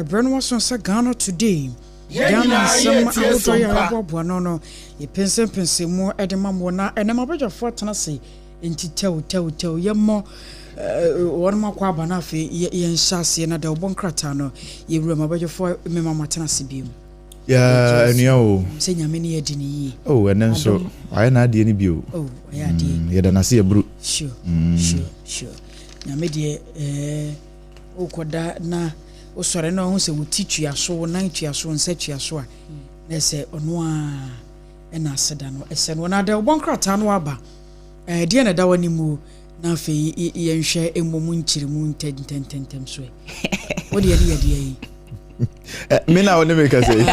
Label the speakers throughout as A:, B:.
A: Brand was on Sagano today. Ghana some Agyeiwaa no ye pense more edema mona and I'm about your fortnessy into tell ye more one more quabana fe yen shasi and the one cratano ye room about your four mema matanasi
B: yeah, and yo,
A: say many a dinny.
B: Oh, and then so I not any view. Oh, yeah, dear, then I see a brute.
A: Sure. Now, media, na. O sorry no who say we teach you so 90 years so and set you so na say onwa e na aseda no e say no na da obon krata no aba de na da wani mu na fe ye nhwe emomu nchiri mu ntentem so wo de ye
B: me na woni make say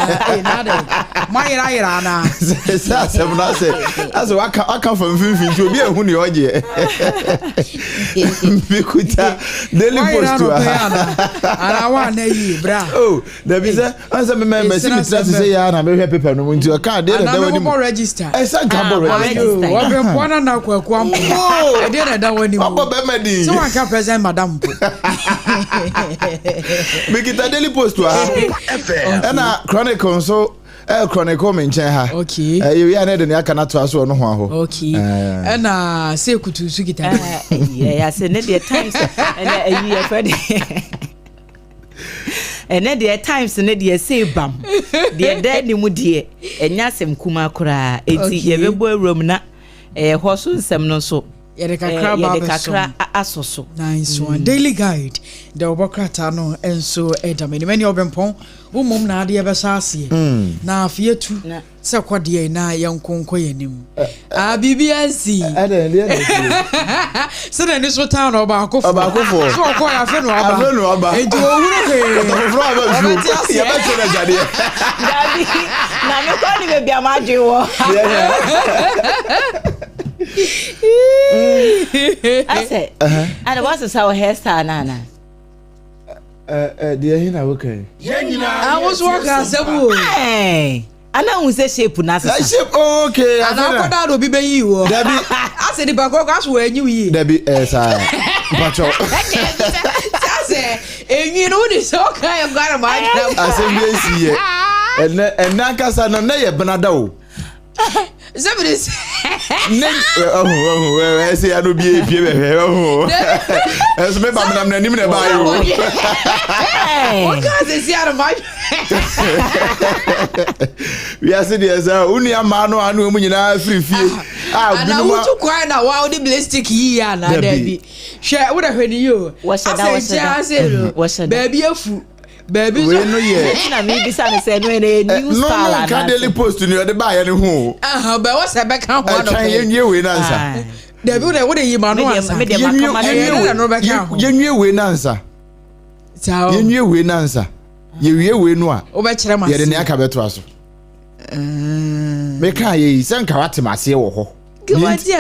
A: na da my ira na
B: say sem na say as aka from finfin to obi ehunu ye oje me kuta daily post to
A: ara wa na yi bra
B: oh da bi say answer me see me trust say ya na me hwe paper no nti o ka de da wani
A: mo register
B: e say ka bo register
A: Obrempong na kwaku am e de da wani mu
B: obo be madi
A: so wan ka present madam po
B: me kita daily post to and chronicle so chronicle menchen ha
A: okay
B: you ya na de aka na to aso no ho aho
A: okay and say kutu su kita
C: yeah say ne the times and you friend and the times ne the say bam the dead ni mu de enya sem kuma kura enti ye bebo awrom na ho so nsem no so
A: yede kakra
C: asoso
A: nice one daily guide the obokrata no enso edameni many Obrempong mum na ade be saase na afietu se kwode na yankonko yanim bibiansi se na ni so town oba akofo so ko ya fe no aba eji ohuru
B: he ya ba tena jade
C: dabi na me ko ni be bia ma Agyeiwaa I said, and what's our hairstyle, Nana?
B: Dear, he now okay.
A: I was walking as a woman.
C: Hey, I know who's a shape, Nasa.
B: Shape, okay.
A: And I thought will be you. I said, the Bagos were you.
B: Debbie, Pacho.
A: I said, and you know this okay, I've got a mind.
B: I said, and Nakasa no nay, Benado.
A: Somebody
B: I say I don't be as maybe I'm not even about you.
A: What cause is out of my
B: we are saying there's only a man who I know when you're free.
A: And I want to cry now while the ballistic here and Debbie. Share what I heard you. What's that? Baby, a fool. Baby,
B: we no ye.
C: Na me bisa me say no new style.
B: No can daily post to you the buy any ho.
A: But what's that back one of
B: them? You we answer.
A: Debbie, what you man answer?
B: You we answer. So you we answer. You we no.
A: Obechire ma.
B: Ye de ne aka beto aso. Me kan ye san ka wate mase wo ho. Niam si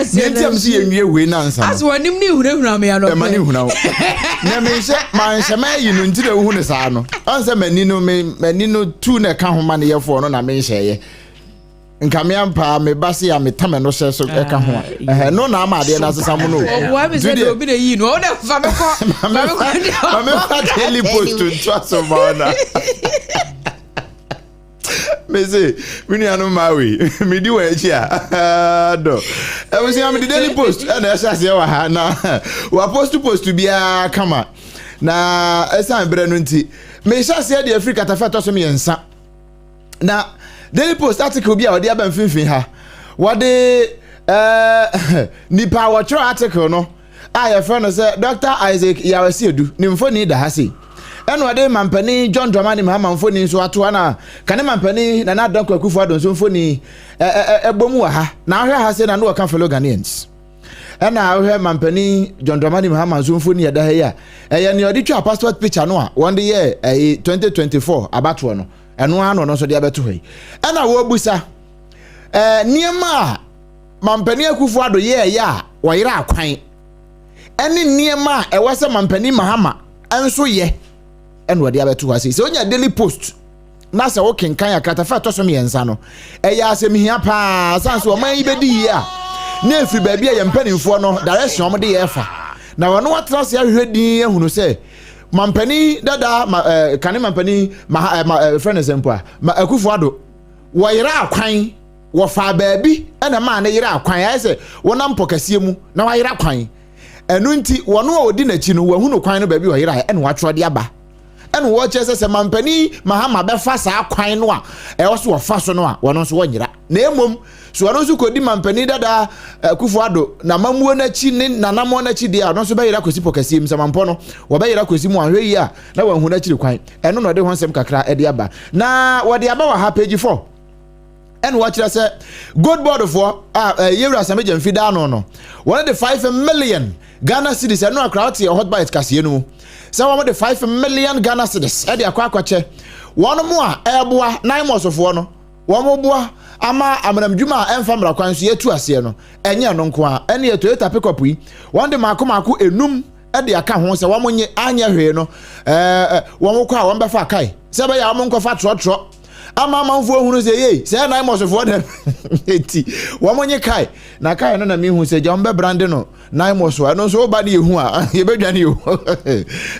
B: enwie we nansa.
A: As wanim ni hunahuna me ano.
B: E mani huna. Na me se man se ma yi no ntire hu ne sa no. Anse mani no tu na ka ho ma ne yefo no na me nhye. Nka me ampa me base ya me tame no hye so e ka ho. No na ama de na sesa mu no.
A: Wa be se de obi de yi no. O de fa me ko.
B: Fa me fa daily post to trust of mana. Me say, me ni anu mawi, me di we chia. Do. I was saying, I'm the daily post, and I say, wa na, wa post to be a kama. Na, esa mbere no nti. Me sha say the Africa tafa to so me ensa. Na, daily post article bi a odi aba mfimfin ha. What the nipa wa tro article no. I friend say Dr. Isaac Yawasiedu, nimfo ni da ha sei. Eno ade mampani John Dramani Mahama mfoni so ato na kane mampani na na Dr. Akosua Adwoa mfoni ebomu wa ha na ahwe ha se na no ka fellow Ghanaians ena ahwe mampani John Dramani Mahama so mfoni ya da ha ya eye ne odi twa passport picture no a one year 2024 abato no eno ano no so de abeto hoi ena wo busa niema mampani Akosua Adwoa ye ya wo yira akwan ene niema ewase mampani Mahama enso ye and what the other two say. So, on daily post, Nasa walking Kaya Catafa Tosomi and Sano. Ayasem here pass, and so my baby here. Nephew baby, I am penning for no direction of the effort. Now, I know what else I heard the who say, mampani dada kane mampani friend example Akosua Ado wo yira akwan wo fa baabi na ma na yira akwan ya se wona mpokase mu na wa yira akwan enu nti wono a odi na chi no wa hunu kwan no baabi wo yira ene wa twode aba ene wo chese se mampani mahama be fa sa akwan no a wo so wo fa so no a wono so wo nyira na emom so wono so kodi mampani dada Akosua Ado na mamuo na chi ne nanamo na chi dia no so be yira kosi pokasie mu samampo no wo be yira kosi mu ahwe yi a na wa hu na chi kwan eno no de ho nsem kakra e de aba na wo de aba wa ha page 4 and watch us good board for Yewra Samejem Fida no one of the 5 million Ghana cedis and no crowd here hot bite casino. So one of the 5 million Ghana cedis at the aquache. One more airboa 9 months of one more ama Amadam Juma and family acquaintance here to Asiano and ya non qua any Toyota pickup we one de Macomaco enum at the account once a woman anya heno one more car one by Fakai. Sabay Amonco fat trot. Ama manfo hunu se ye se 9 months of them eti wo monye kai na kai no na mi hu se jom be brande no 9 months wa no so ba de hu a ye bedwane yo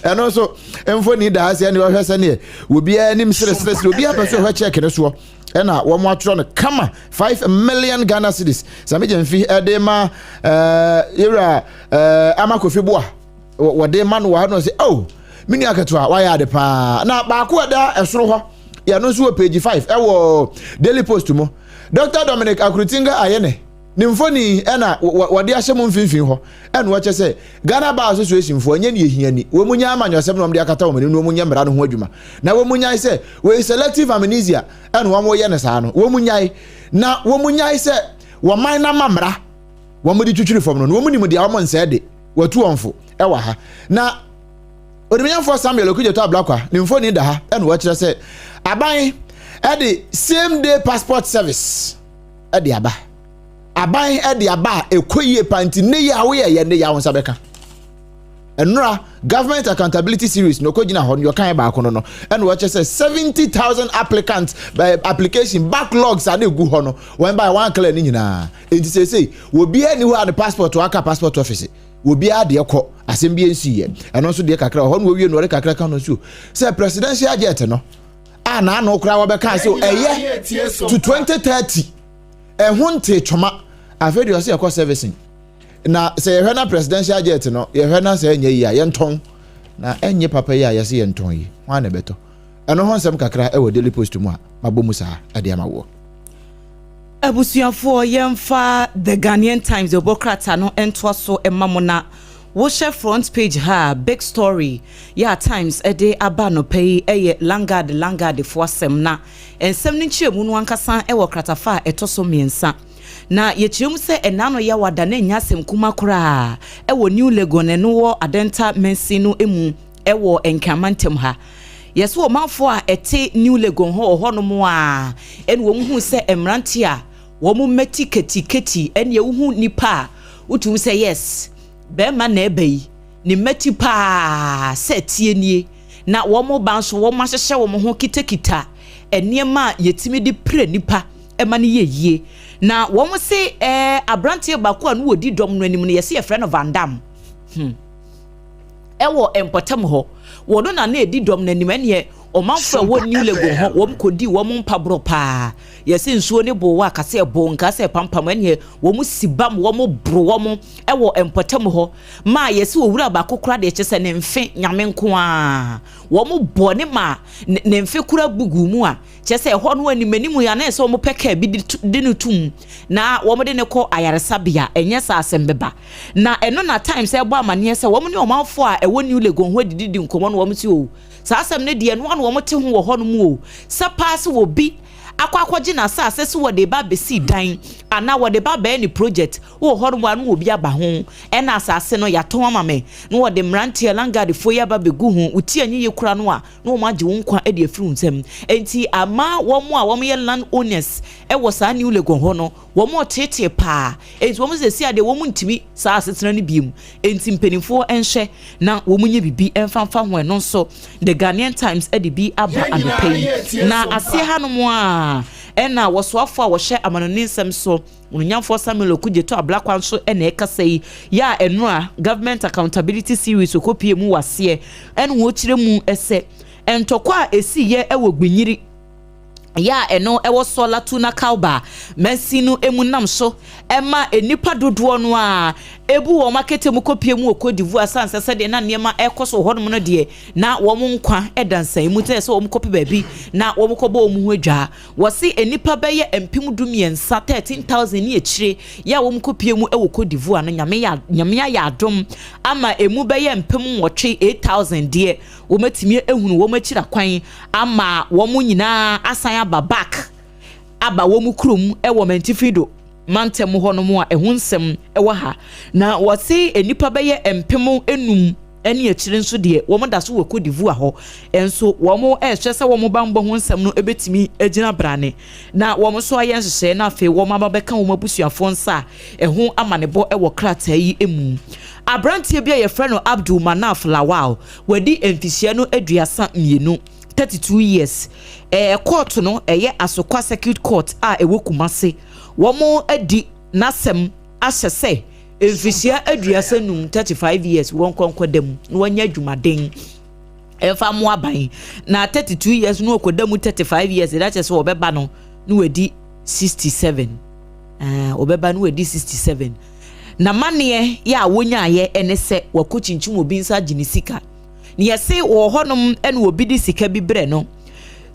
B: eno so emfo ni da se ne wo hwese ne obi anim sere obi apeso hwe check ne so ena wo mo atro no kama 5 million Ghana cedis Samejem fi edema Yewra amakofi boa wo de man wo no se oh mini akato wa ya de pa na ba ko da esoro ho ya no so page 5 ewo Daily Post mo Dr. Dominic Akrutinga ayene nimfoni ena wode ahyem mfinfin ho ena wo chese Ghana Bar Association fo anya ne ehiani wo munya amanyosem no mde akata wo mani no munya mbra no ho adwuma na wo munya se we selective amnesia ena wo ye ne saa no wo munya na wo munya se wo man na mamra wo mudi twitwiri fom no wo munim de awon nse de watu onfo ewa ha na Odehyieba for Samuel okujeto ablakwa nimfoni da ha ena wo kire se aban the same day passport service edi aba aban edi aba ekoyie panti ne ya wo ye ne ya won sabeka enura government accountability series no kojina ho yo kan ba kono no and we say 70,000 applicants by application backlogs are gu ho no one by one clear ni nyina enti say wo bia ni ho the passport waka passport office wo bia de ekọ asem bia nsuye eno so de kakra ho no wie no re kakra kan no so say presidential jet no na no kra wo be kan so eye to 2030 ehunte twoma afedi o se ekọ servicing na say hwe na presidential jet no ye hwe na say enye yi a ye nton na enye papa yi a ye se ye nton yi hwan na beto eno ho nsem kakra e wo Daily Post mu a mabomu saa ade amawo
C: abusuafo yemfa the Ghanaian Times obokrata no ento so emamona wo share front page ha big story ya Times ede aba no pay eye langard fo asem na ensem ni chiemu no ankasa e wo kratafa etoso miensa na yechium se enano ya wada na nya asem kuma kura e wo New Legon ne no wo adenta mensi no emu e wo enkamantem ha yeso o manfo a ete New Legon ho no mo a en wo hu se emranti a wo mu meti keti en ye hu nipa utu se yes be ma na ebai ni meti pa setie nie na wo mo banso wo mahehye wo mo ho kitakita eniema yetimi di pre nipa e ma ne yeye na wo mo se abrantie bako anu odi dom no anim no yesi ye friend of Van Dam ewo empotam ho wo do na edi dom no anim ene o manfo wo New Legon ho wo mkodi wo mpabro pa yesi nsuo ne bo wa kase bo nka se pampam ene wo mu sibam wo mu bro wo mu ewo empotam ho ma yesi wo wura ba kokora de kyese ne mfe nyame nko a wo mu bo ne ma ne mfe kura bugu mu a kyese ho no animanimu ya na se wo mu peka bi de no tum na wo mu de ne ko ayaresabia enye sa asembeba na eno na Times e bo amane se wo mu ne o manfo a ewo New Legon ho didi nkomo no wo mu ti o sa asem ne de no wo mu te ho wo ho no mu o sa pass wo bi akwakoji na sa asese wo de ba besi dan ana wo de ba ba ni project wo ho no anu obi aba ho ena asase no yato amame no wo de mrantie langard fo ya ba begu ho uti anyi ye kura no a no mo age wo nkwa e de afiri nsem enti ama wo mo a wo ye land owners e wo sa New Legon ho no wo mo tete pa enti wo mo se sia de wo mo ntimi sa asetena ni biem enti mpenifo enhwe na wo mo nye bibi emfanfa ho no so the Ghanaian Times e de bi aba anopai na ase ha no mo a ɛna wɔsoafo a wɔhyɛ amanoninsɛm so Onyamfo Samuel Okudjeto Ablakwa nso ɛna ɛkasa yi ya ɛno government accountability series okopie mu wase ɛna wo kyerɛ mu ɛsɛ ɛntɔkwa esi ye ɛwɔ gbinyiri ya eno ewo sola tuna kalba mensi no emunam so ema enipa dodoɔ no a ebu wo market mu kopie mu okodivu asanse se de na niema ekoso hodom no de na wo mu nkwa edansan mu te se wo mu kopi baabi na wo mu kobo mu hodwa wo se enipa beye empim dumiensa 13000 ni echire ya wo mu kopie mu ewo kodivu ano nyame ya adom ama emu beye empim wotwe 8000 de wo matimi ehunu wo machira kwan ama wo mu nyina asan aba back aba wo mu krum ewo mentifido mantem hono a ehun nsem ewa ha na wose enipa beye empem enum eni akire nso de wo mo da so wakodivu ho enso wo mo ehwe se wo mo bambo ho nsem no ebetimi agina brane na wo mo so ayen hye na afi wo ma babeka wo mabusuafo nsa ehun amanebo ewo krata yi emu abrantie bia ye frɛ no Abdul Manaf Lawal wadi emfisia no aduasa mienu 32 years court no eye Asokwa Circuit Court a ewo Kumase womo adi nasem ahyese emfisia aduasa num 35 years won konkodam no wanya adwumaden efa mo aban na 32 years no okodam 35 years that is obeba no wadi 67 obeba no wadi 67 na mane ya wonya ye enese wakochinchum obi nsa ginisika ni yese wo honom ene obi di sika bi bre no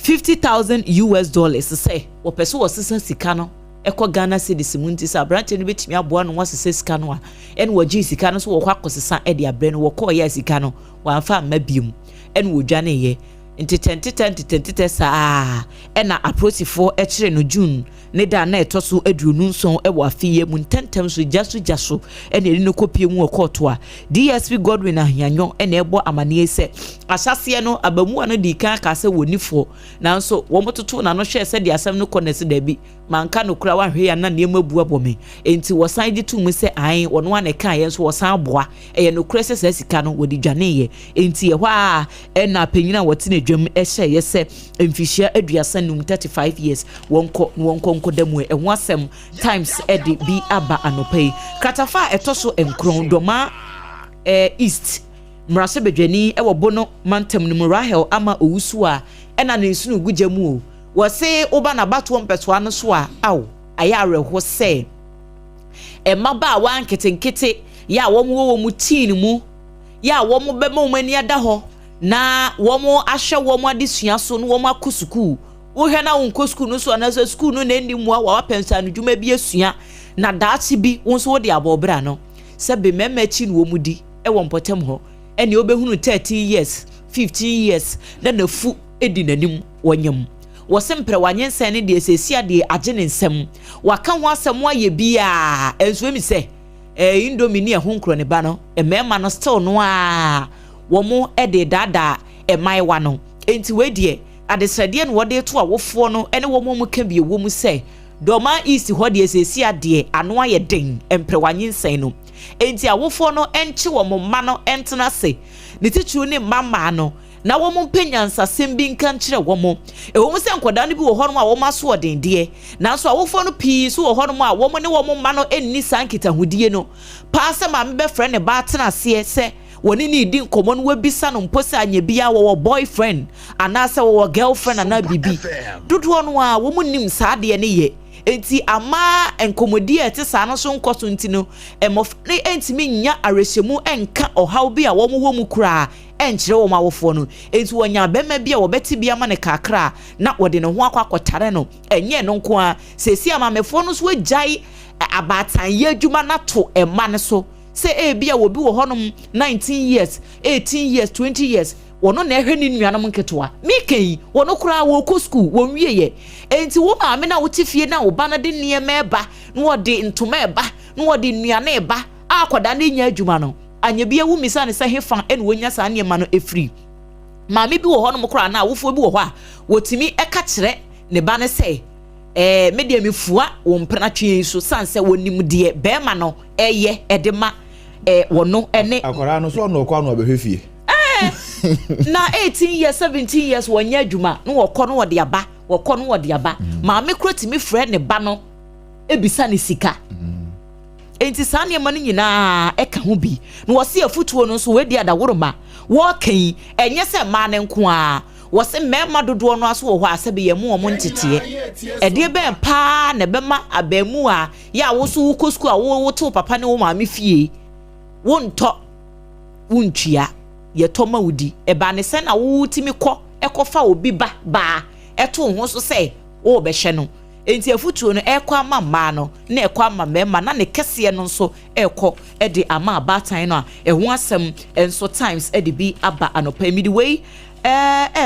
C: $50,000 say wo pese wo sesa sika no eko Ghana cedis munti sa branch no betimi aboa no wasesa sika no a ene wo gi sika no so wo kwa kosesa e de abre no wo ko ya sika no wa fa mabiem ene wo dwane ye nti 10 saa ena approach for e kire no June ne da na etoso aduonu nson e wo afiye mu ntentem so jaso ene eri no kopie mu okoto a DSP Godwin Ahianyo ene ebo amane se asase no abamu ano di kan ka se wonifo nanso wo mototo na no hwe se de asem no konese da bi manka no kura wa hwe ya na ne mabu abome enti wo san di tum se an wono ane kan ye so wo san aboa eye no kura se sika no wodi dwane ye enti ye hwa ena panyina wote dwam ehye ye se emfihia aduasa num 35 years wonko kodemu ehwo asem times edi bi aba anopai kratafa etoso enkron doma east mrase bedwani ewo bono mantem no Rahel ama owusu a ena ne nsunu gugyamu o wose oba na bato mpeto ano so a aw ayare ho se emaba wa nketenkete ya wo mu teen mu ya wo mu bema omani ada ho na wo mu ahwe wo mu adesua so no wo mu akosuku wo hwe na wonko school no so na so school no na ndi mu a wa pensa no dwuma bi asua na daachi bi wonso wo de abobra no se be memachi no wo mu di e wo mpotem ho ene obehunu 30 years 15 years na fu edi nanim wonyam wo sempre wanyensen ne de esesia de agene nsem waka ho asem aye bia enso emi se indomini ehonkro ne ba no emema no still no a wo mu ede dada emaiwa no enti we de adesrade no wode to awofo no ene wo mu ka bi wo mu se doma east ho de esesia de ano aye den empre wanyensen no enti awofo no enche wo mo ma no entena se ne tichu ne mama no na wo mo penyansa sembi nkan kire wo mo wo mo se nkoda no bi wo hono a wo maso odende na so awofo no pii so wo hono a wo mo ne wo mo ma no enni sankita hudie no pa se ma mbe frɛ ne ba tena se woni ni di nkomo no wabisa no mposa anya bia wo boyfriend anase wo girlfriend ana bibi dodo no a wo mo nim saade ne ye enti ama enkomodi ete sa no so nkoso nti no emofne entimi nya arehemu enka ohaw bi a wo mu kura enkyere wo mawofo no enti wonya bema bia wo beti bia ma ne kakra na wode ne ho akotare no enye no nko a sesi amamefo no so agyae abatan ye adwuma na to ema ne so se bia wo bi wo honom 19 years 18 years 20 years wono na ehwe ni nuanom nketoa mikei wono kura wo ko school wo wieye enti wo ma me na wo tifie na wo ba na de niema eba na wo de ntoma eba na wo de nuane eba akoda na nya adwuma no anya bia wo misa ne se hefa ene wonya sa niema no efri ma me bi wo honom kura na wofo bi wo ho a wotimi eka kire ne ba ne se me de mefua wo mpena twen so sanse wonim de be ma no eye edema wono ene
B: akora no so no kwa no obehwefie
C: na 18 years 17 years wonya adwuma no wokọ no wode aba wɔkɔ no wɔde aba maame kura timi frɛ ne ba no ebisa ne sika enti saa nneɛma no nyinaa ɛka ho bi na wɔse afutuo no nso wedi adaworoma wɔkan ɛnyɛ sɛ maa ne nko a wɔse mɛma dodoɔ no aso wɔ hɔ asɛbe yɛ mu wɔn nteteɛ ɛdeɛ bɛn paa na bɛma abɛmu a yɛ a wo so wo kɔ school a wo to papa ne wo maame fie wo ntɔ wo ntwia yɛ tɔ ma wudi ɛba ne sɛ na wo timi kɔ ɛkɔfa obi ba ɛto ho so sɛ wo bɛhwɛ no enti afutuo no ɛkɔ ama mmaa no na ɛkɔ ama mɛma na ne kɛseɛ no nso ɛkɔ ɛde ama abatan no a ɛho asɛm ɛnso times ɛde bi aba anɔpa emidi wei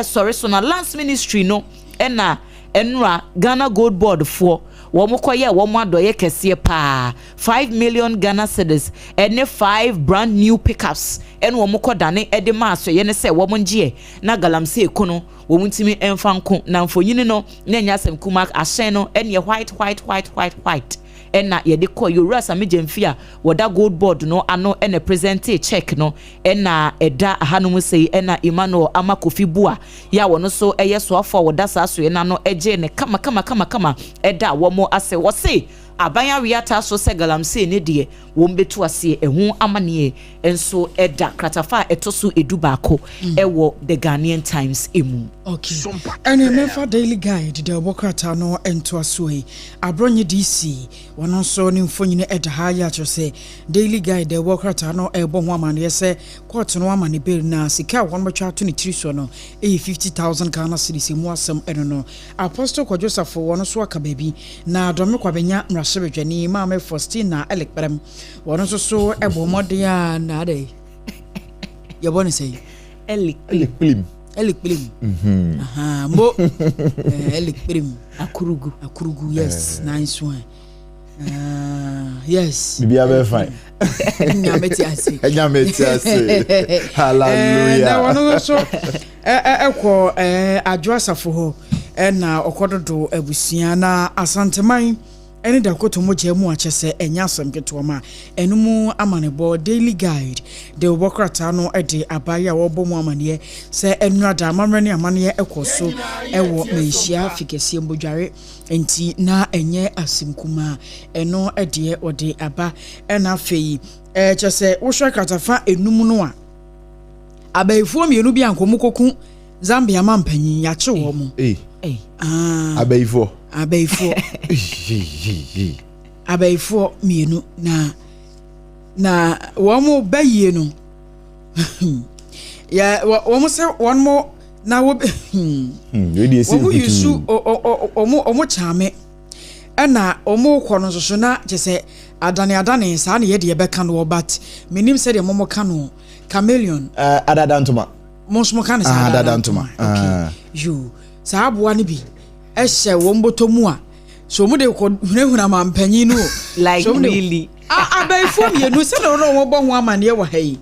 C: sorry so na Lands Ministry no ɛna ɛnura Ghana Gold Board for wɔn kɔyɛ wɔn adɔyɛ kɛseɛ paa 5 million Ghana cedis ɛne 5 brand new pickups ɛne wɔn kɔ dane ɛde maaso yɛ ne sɛ wɔn ngyeɛ na galamsey kono wɔn ntumi ɛnfa nko na mfonyini no na nya asɛm kumak ahyɛn no ɛne white ɛna yɛde kɔ yowura samegye mfi a wɔda Gold Board no ano ɛna presente check no ɛna ɛda hanom sei ɛna Emmanuel Amakofi Bua ya wɔno so ɛyɛ soafo a wɔda saa so ɛna no ɛgye ne kama ɛda wɔn asɛ wɔse aban awiata so sɛ galamsey ne deɛ wɔn betu ase ɛho amane enso ɛda kratafa ɛto so edu baako ɛwɔ the Ghanaian Times emu.
A: Okay. Ɛne mefa Daily Guide de obokrata no ento aso yi abronye DC wɔno so ne mfonyine ɛda ha ya kyerɛ sɛ Daily Guide de obokrata no ɛbɔ ho amane sɛ court no amane bill na sika wɔn betwa to ne tiri so no 50,000 Ghana cedis mu asɛm ɛno no Apostle Kwadwosafo wɔno so aka baabi na dɔme kwabenya mrahwebedwani maame Faustina Elekperem wɔno so ɛbɔ mɔden a na ade yɛbɔ ne sɛ
B: Elekpelim
A: mo Elekpelim akurugu yes nice one yes
B: bibia be fine
A: nyameti ase
B: hallelujah
A: na wɔno so ɛkɔ Adwoa Asafo hɔ ɛna ɔkɔdodo abusua na asanteman ɛne da koto mo gye mu akyɛ sɛ ɛnya asɛm ketewa ma ɛno mu amanebɔ Daily Guide de obokrata no ɛde abaye a wɔbɔ mu amaneɛ sɛ ɛnura da amamre ne amaneɛ ɛkɔ so ɛwɔ menhyia fikesie mbodware enti na ɛnyɛ asimkuma ɛno ɛde ɔde aba ɛna afei kyɛ sɛ wohwɛ kratafa enum no a abayifoɔ mmienu bi ankomu koku Zambia mampanyin yakye wɔ mu abayifoɔ mienu na wɔn bayie no ya wɔn sɛ wɔn mo na wɔn yusu wɔn kyame ɛna wɔn kɔ no soso na kyɛ sɛ adane saa na yɛde yɛbɛka no but menim sɛ deɛ wɔn ka no chameleon
B: adadantoma
A: monso ka no saa adadantoma okay you saa aboa ne bi ɛhyɛ wɔn bɔtɔ mu a so mu de kɔ hunahuna mampanyin no
C: like
A: so
C: really
A: abayifoɔ mienu sɛ na wɔn bɔ ho amaneɛ wɔ ha yi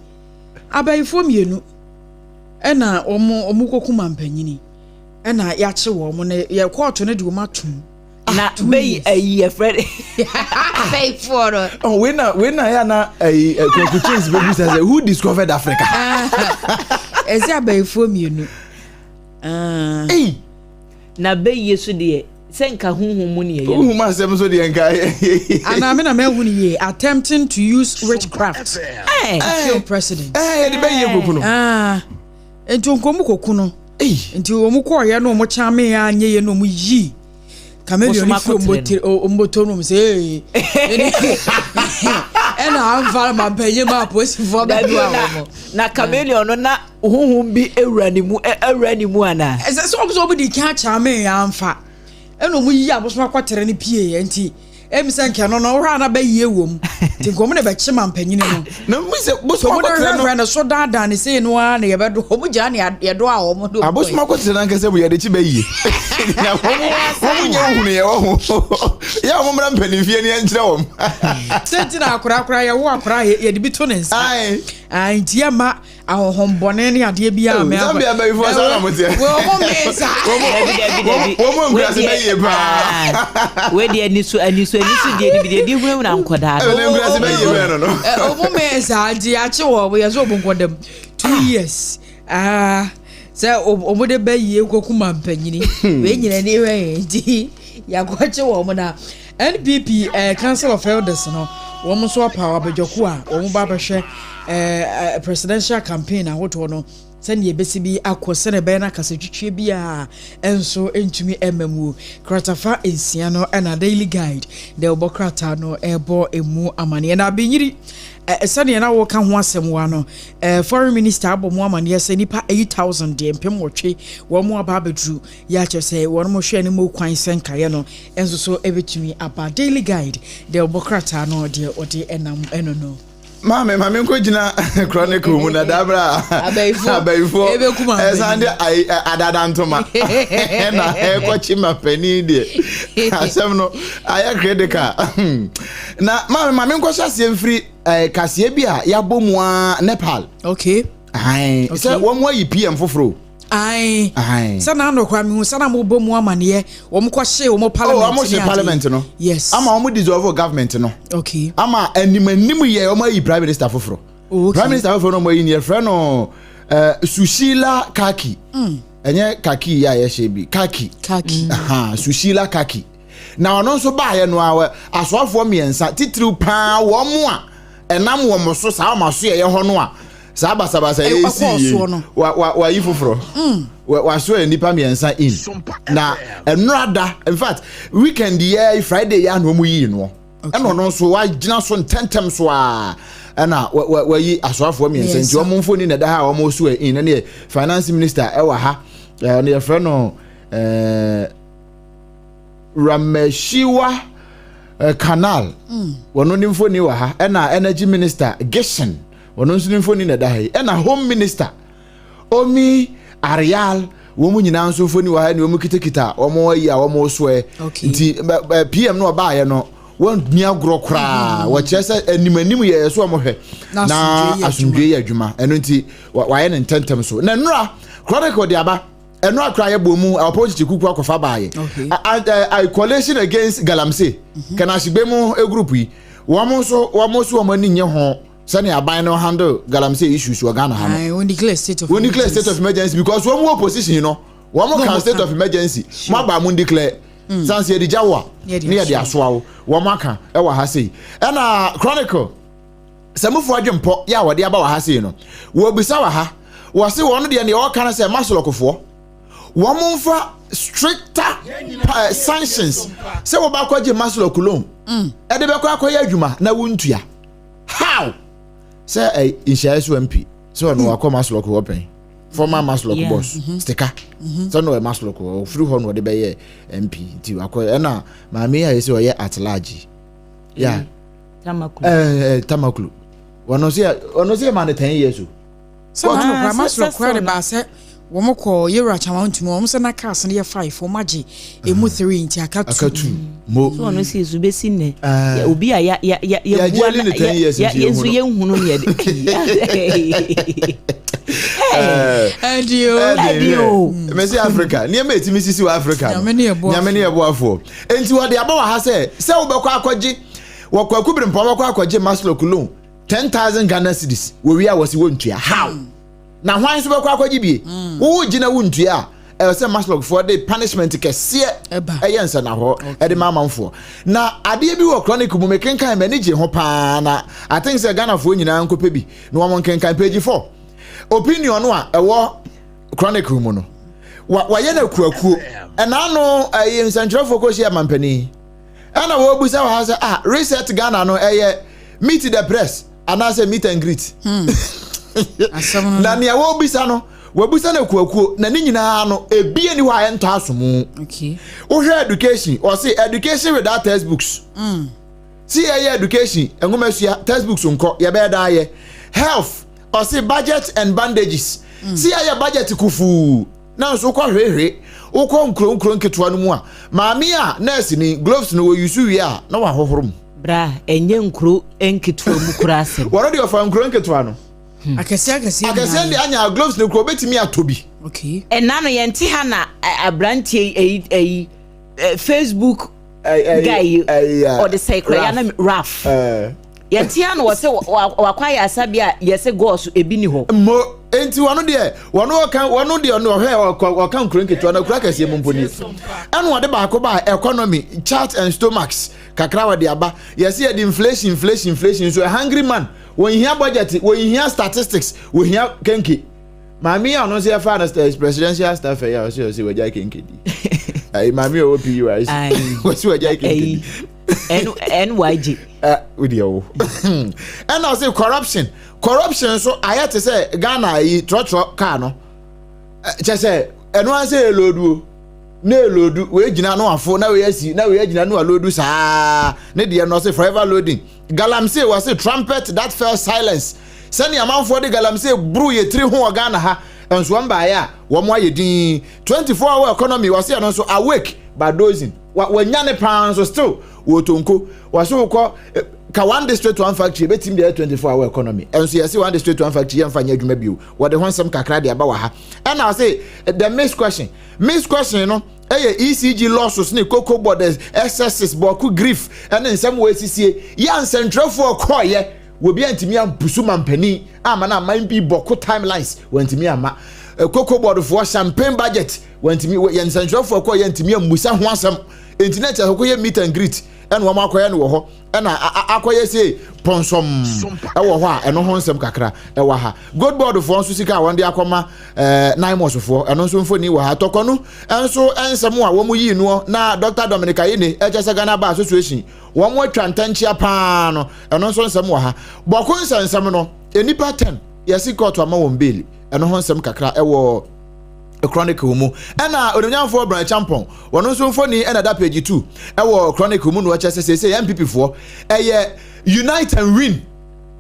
A: abayifoɔ mienu ɛna wɔn kɔku mampanyin ɛna yɛakye wɔn no yɛ kɔɔto no de wɔn atum
C: na bɛyi ayi afrɛ abayifoɔ no
B: oh when ya na conclusions baby says who discovered Africa
A: ɛsɛ abayifoɔ mienu
C: na bɛyi so deɛ sɛ nka honhom mu ne yɛ
B: honhom asɛm so deɛ nka
A: ana me na mahu ne ye attempting to use witchcraft to kill president
B: de bɛyi koku no
A: enti onkomu koku no enti omu kɔɔyɛ no omu kyame ya nye ye no omu yi chameleon ni fi omboto no say ɛna amfa ma pɛye ma positive ba do awo
C: na chameleon no na honhom bi ewura ni mu ana
A: ɛsɛ so obu di ka kyame ya amfa ɛna omu yi abosoma kwatere ne pie enti emisa nke no no hwa na ba yie wom ti nkomo ne be kye mampanyin no
B: na mu se bosoma kwatere
A: no so dada ne sei no a na ye be do omu gya ne ye do a omu do
B: abosoma kwatere na nkase bu ye de chi ba yie na omu nya ohunu ye wo ya omu mra mpanimfie ne nkyere wom
A: senti na akora ye wo akora ye de bi to ne nsa ai ntia ma ahohombone ne ade bia me
B: aba Zambia ba ifo sa na motie
A: wo mo mesa
B: wo mo ngrase ba yie ba
C: we de anisu de bi hu na nkoda
B: do le ngrase ba yie ba no
A: wo mo mesa ade a che wo ye so bo nkodam 2 years Say omo be ye kokuma mpanyini we nyina ne we nti yakwache wo mo na NPP Council of Elders no wo mo so power abedjoku a wo mo ba behwe presidential campaign ahoto no send ye besi bi akose ne be na kasatwitwe bi a enso entumi emamu kratafa ensia no na daily guide de obokrata no ebo emu amane na benyiri sani na wo ka ho asem wa no foreign minister abomu amane se nipa 8000 de mpem wotwe wo mu aba bedru ya che se wo mo hwe ne mo kwan senkaye no enso so ebetumi aba daily guide de obokrata no de odi enam eno no
B: Mame nko jina chronicle mu na dabra abaifo esande adadantoma na ekochi mapani de asem no aya credical na mame nko hyase mfiri kase bia ya bomu a Nepal
A: okay
B: ai se wo mo yi PM foforo
A: ai sana no kwa mi hu sana mo bomu amane wo mo kwahye wo mo parliament
B: wo mo hye parliament no
A: yes
B: ama wo mo dissolve government no
A: okay
B: ama animanim ye wo mo yi prime minister foforo okay. Prime minister foforo no mo yi ne friend no Sushila Kaki enye Kaki ya hye bi Kaki Sushila Kaki na ono so ba ye no asoafo miensa titiriu pa wo mo a enam wo mo so sa ma so ye ho no a sabasa esi wa yifofro wa so enipa miensa in na enrada in fact weekend ye Friday ya no mu yi no eno no so wa gina so ntentem so a na wa yi asoafo miensa nti o mfoni na da ha o mo so in na finance minister e wa ha ne ye frɛ no Rameshiwa canal wono ni mfoni wa ha na energy minister Gishen wono nso mfoni na da ha na home minister Omi Arial wo mu nyina nso mfoni wa ha ni wo mu kitakita wo mo yi a wo mo so nti PM no ba ye no won nia gro kra wo kyese animanim ye so mo hwe na asundwe ye adwuma eno nti wa ye ntentem so na nura chronicle de aba eno akra ye bomu opposite kuku akofa baaye I coalition against Galamsey kana shigbe mu e group yi wo mo so mo ni nye ho sani aban no handle Galamsey issues wa Ghana ha no
A: we declare state of
B: emergency because wo mu opposition you know wo mo can state of emergency mo ba mu declare sans ye di jawa ne ye di asoawo wo mo aka e wa ha sei na chronicle samufo adwempo ya wo de aba wa ha sei no wo bisa wa ha wo se wo no de ne wo kana se masolokofo Wamunfa stricter sanctions. Say wo ba kwaje maslokulom. E de be kwakoye adwuma na wuntua. How? Say insurance MP. So no akọ masloko open. Former masloko boss. Sticker. So no masloko free ho no de be MP. Ti akọ na ma me ya say o ye at large. Yeah.
C: Tamakulu.
B: Tamakulu. Wono say man 10 years o.
A: So no masloko de ba say womo ko yera chama ntumi womo se na cars ne ye 5 for magi emu 3 nti aka 2
B: mo
C: so no se zubesi ne obi a ya bua ya yesu ye hunu ne
B: adio Messi Africa ne me etimi sisi wa Africa nyame ne ebo afo enti wo de aba wa ha se wo be kwa akwaje wo kwa Obrempong wo kwa akwaje maslokulon 10,000 Ghana cedis wo wi a wo si wontua how na hwan so be kwa akwaje bie wo gina wontua e se maslok for the punishment kese eyensa na ho e de mamanfo na ade bi wo chronicle mu mekenkan manage ho pa na I think say Ghana fo nyina nkope bi no wo menkenkan page 4 opinion no a ewo chronicle mu no wa ye na kuakuo e na no nsantrofo ko hia mampani ana wo busa wa say reset Ghana no meet the press and I say meet and greet na ne wo busa no wabusa na kuakuo na ni nyina no ebie ni wa ento asomu
A: okay
B: wo hwe education or say education without textbooks see education engomesua textbooks nko ye be da ye health or say budget and bandages see budget kufu na so kwa hwehwe wo kwa nkro nketoa no mu a maami a nurse ni gloves no wo use wi a na wa hohorom
C: bra enye nkro enketoa mu kura asem
B: wo radio fa nkro nketoa no
A: akese
B: ndi anya gloves ne kro betimi atobi
A: okay
C: enano yenti ha na abrantie Facebook guy or the sacred na rough yenti ha no wo se wakwaya asabia yese go so ebi ni ho
B: mo enti wano de no he o kan krenketo na kura kase mumponi anu wode ba ko ba economy chart and stomachs kakra wade aba yes the inflation so a hungry man when hear budget when hear statistics when hear kenke mami ya no say fa na presidential staff ya so say we jai kenke di ai mami o PUIs we say we jai kenke di
C: NYG
B: with you and I say corruption so I had to say Ghana yi trotro car no che say eno an say lodu na lodu we gina no afo na we asi na we gina no lodu sa ne de no say forever loading galamsey was a trumpet that fell silence send your man for the galamsey bru ye 3 ho Ghana ha enso amba ya wo mo ayedin 24-hour economy was say no so awake by dozing wanya ne pan so still wo tonko waso ko ka one district one factory betim dey 24-hour economy enso yesi one district one factory yam fanya adwuma biu wo de honsam kakra de aba wa ha and I say the next question no ECG losses ne cocoa borders excesses boku grief and in some way sisie yan central for koye wo bi antimi am busu mampani ama na man bi boku timelines wantimi ama cocoa board for champagne budget wantimi yan central for koye antimi am musa ho asam internet akoye meet and greet and wo makoye ne wo ho and akoye say ponsom e wo ho a eno ho nsem kakra e wa ha good board for so sika won de akoma 9 months for eno so mfoni wo ha tokonu enso ensem a wo mu yi no na Dr. Dominica Yene e chese Ghana Bar Association wo mo twantanchia pa no eno so nsem wo ha boko nsem no enipa 10 yesi court ama won bail eno ho nsem kakra e wo Chronicle mu ena Odehyieba Obrempong wono so mfoni ena da page 2 e wo Chronicle mu no chese say MPP for eye unite and win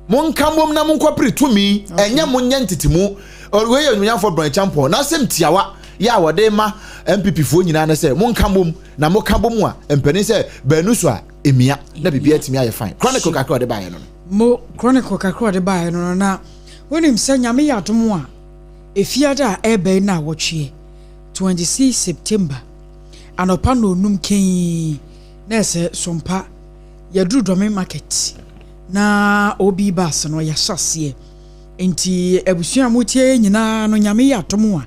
B: monkambom na monkopre tumi enye monnya ntitimu we Odehyieba Obrempong na sem tiawa ya wode ma MPP for nyina na say monkambom na mokambom a empani say banu so a emia na bibia timi aye fine Chronicle kakra de bae no
A: mo Chronicle kakra de bae no na wonim say nyame ya domo a efiada ebe na wochie 26 September anopa no num ken na se sompa yadru dome market na obi bas no ya sase enti abusua mutie nyina no nyame ya tomo a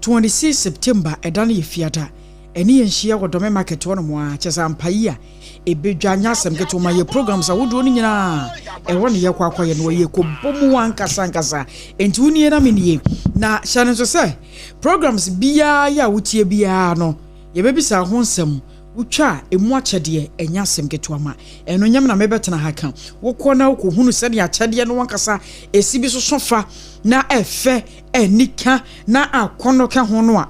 A: 26 September edane efiada eni enhia wodome market wono mo a chesa mpayi a ebedwa nyasem keto ma ye programs a wodo ni nyina e won ye kwakwa ye no ye ko bomu wankasa enti woni na menie na shane so say programs biya ya wotie biya no ye bebisa ho nsem wotwa emu akyede enyasem keto ma eno nyam na mebetena haka wokọ na wokohunu se ne akyede no wankasa esibi so sofa na efe enika na akono ka ho no a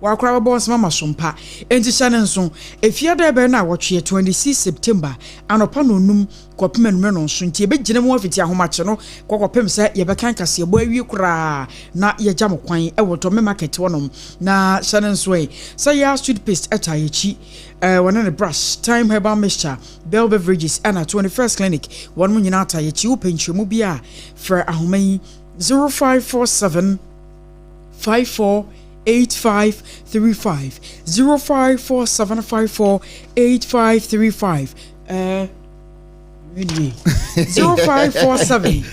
A: wakura boss mama sompa enti chane nso efiada ebe na wotwe 26 September anopa no num kopemenu no nso nti ebegina mu afiti ahomache no kokopem se ye bekan kase ebo awie kura na ye jam kwan e woto me market wonom na chane nso say ya street paste etayechi one and brush time herbal mixture bell beverages and 21st clinic one mu nyina atayechi upenchemu bia fra ahoman 0547 54 8535 0547548535 really 0547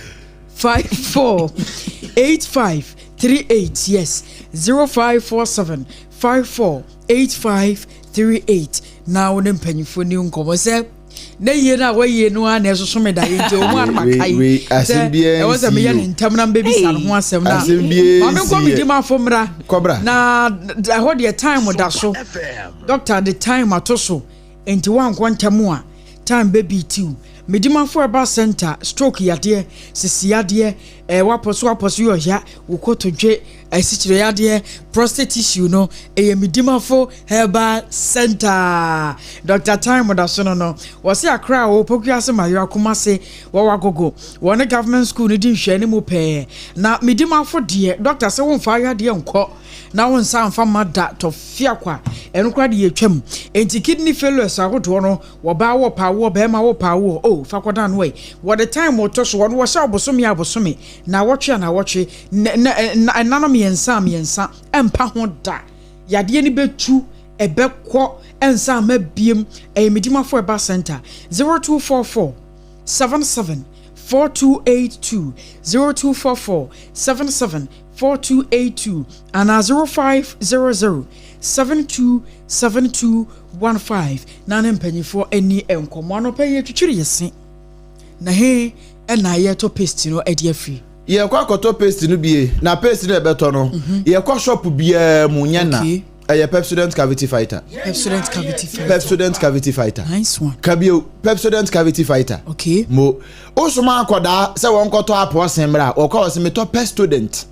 A: 548538 yes 0547 548538 now them mpanyifo ni nkomo se na ye na waye no a na esoso me da ye nje o mu an makai
B: asembie
A: was me ya ntam na baby san ho asem na ma me ko mi di ma fomra na ho de time da so doctor the time atoso enti wan kwantam a time baby too medimafo eba center stroke yade sisi yade waposo yo ya wokotodwe asichire yade prostate issue no medimafo herbal center Dr. Time da so no wose akra wo pokuase mayo akomase wawagogo wone government school ni di hwe ni mu pe na medimafo de doctor se won fa yade enko na won sa amfa mada to fiakwa enukra de yetwam enti kidney failure agodo no wo ba wo pa wo be ma wo pa wo fakoda no way what the time wo to so wo wo sha abosomi na wotwe nano miensa empa ho da yade ni betu ebekọ ensa mabiem medimafo eba center 0244 77 4282 0244 77 4282 and 0500 727215 nane mpanyifo eni enkomo no pay twitwiri yese na he na ye to paste no edi afi
B: ye kwa koto paste no bie na paste no ebeto no ye kwa shop bia mu nya na Pepsodent cavity fighter.
A: Pepsodent cavity fighter.
B: Pepsodent cavity fighter.
A: Nice one.
B: Kabio Pepsodent cavity fighter.
A: Okay.
B: Mo osuma akoda se won koto apo sembra o ko se meto Pepsodent.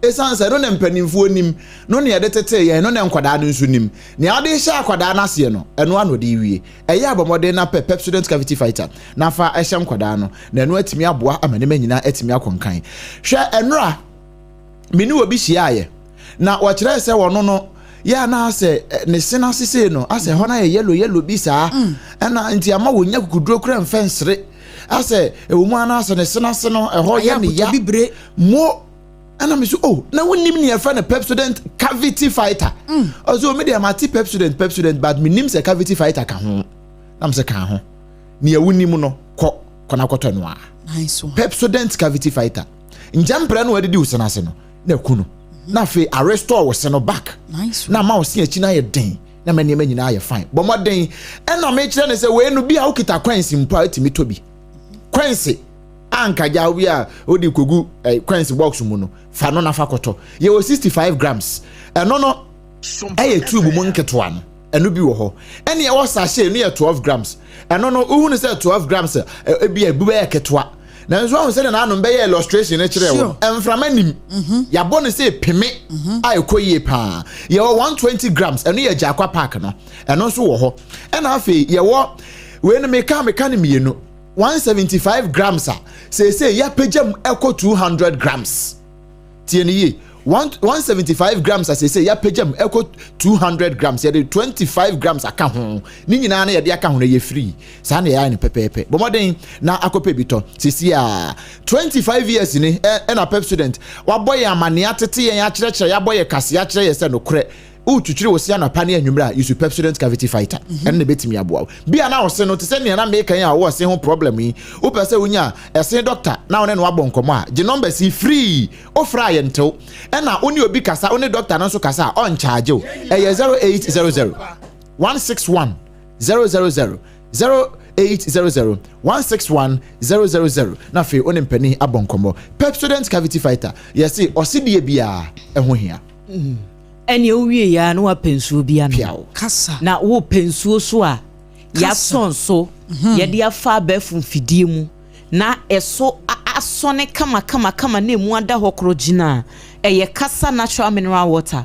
B: Esanse no nempanimfo nim no ne yede tete ye no ne nkoda no nso nim. Ne ade hye akoda na se no eno ano de wie. Eye abomode na Pepsodent cavity fighter. Na fa ehye nkoda no na eno atimi aboa amane manyina atimi akonkan. Hwe enra meni obi hia ye. Na wo kire se wono no ya na ase ne sena sese no ase ho na yellow bi saa na nti ama wonya kukuduro kura mfensere ase ewomu ana ase ne sena se no ho ye ne ya bibre mo ana me so na wonim ne yafa na Pepsodent cavity fighter ozo me de amati Pepsodent but me nim se cavity fighter ka ho na me se ka ho ne ya wonim no kona koto no a
A: nice one
B: Pepsodent cavity fighter njampre no wadidi usena se no na kuno na fe arrestore wo se no back
A: nice
B: na ma wo se achi na ye den na mani nyina ye fine bo moden na me kire ne se we no bi a ukita kwansi mpa atimi tobi kwansi anka ja wi a odi kogu kwansi box mu no fa no na fa koto ye wo 65 grams no eye tube mu nketo ano eno bi wo ho ene ye wo sachet no ye 12 grams no uhu ne se 12 grams e bi ebu be ketwa na nso ahun se na anu be illustration e kire wo emframa nim ya bo ne se peme ai koyie pa ye 120 grams eno ye jakwa park no eno nso wo ho ena afi ye wo we ne meka ne mienu 175 grams say ya pejam eko 200 grams tieni ye 175 grams say ya pejam eko 200 grams ya de 25 grams aka ho ni nyina na ye de aka ho na ye free sa na ya ni pepepe bo moden na akope bito sisi a 25 years ni na Pepsodent wa boy amane atete yen ya kire ya boy kase ya kire ye se no kure ututwiri wo sia na pa ne anwumra use Pepsodent cavity fighter ene betimi aboa bia na wo se no te se ne na make kan ya wo se ho problem yi wo pese wonya ese doctor na wo ne no abonkomo a je number si free o fra ye ntew ena oni obi kasa oni doctor na so kasa on charge o eye 0800 161 000 0800 161 000 na fe oni mpani abonkomo Pepsodent cavity fighter yesi osidie bia eho hia
C: ene owie ya na wa pensuo bia no
A: kasa
C: na wo pensuo so a ya sonso ye de afa ba funfidie mu na eso asone kama na emu ada hokro gina eye kasa natural mineral water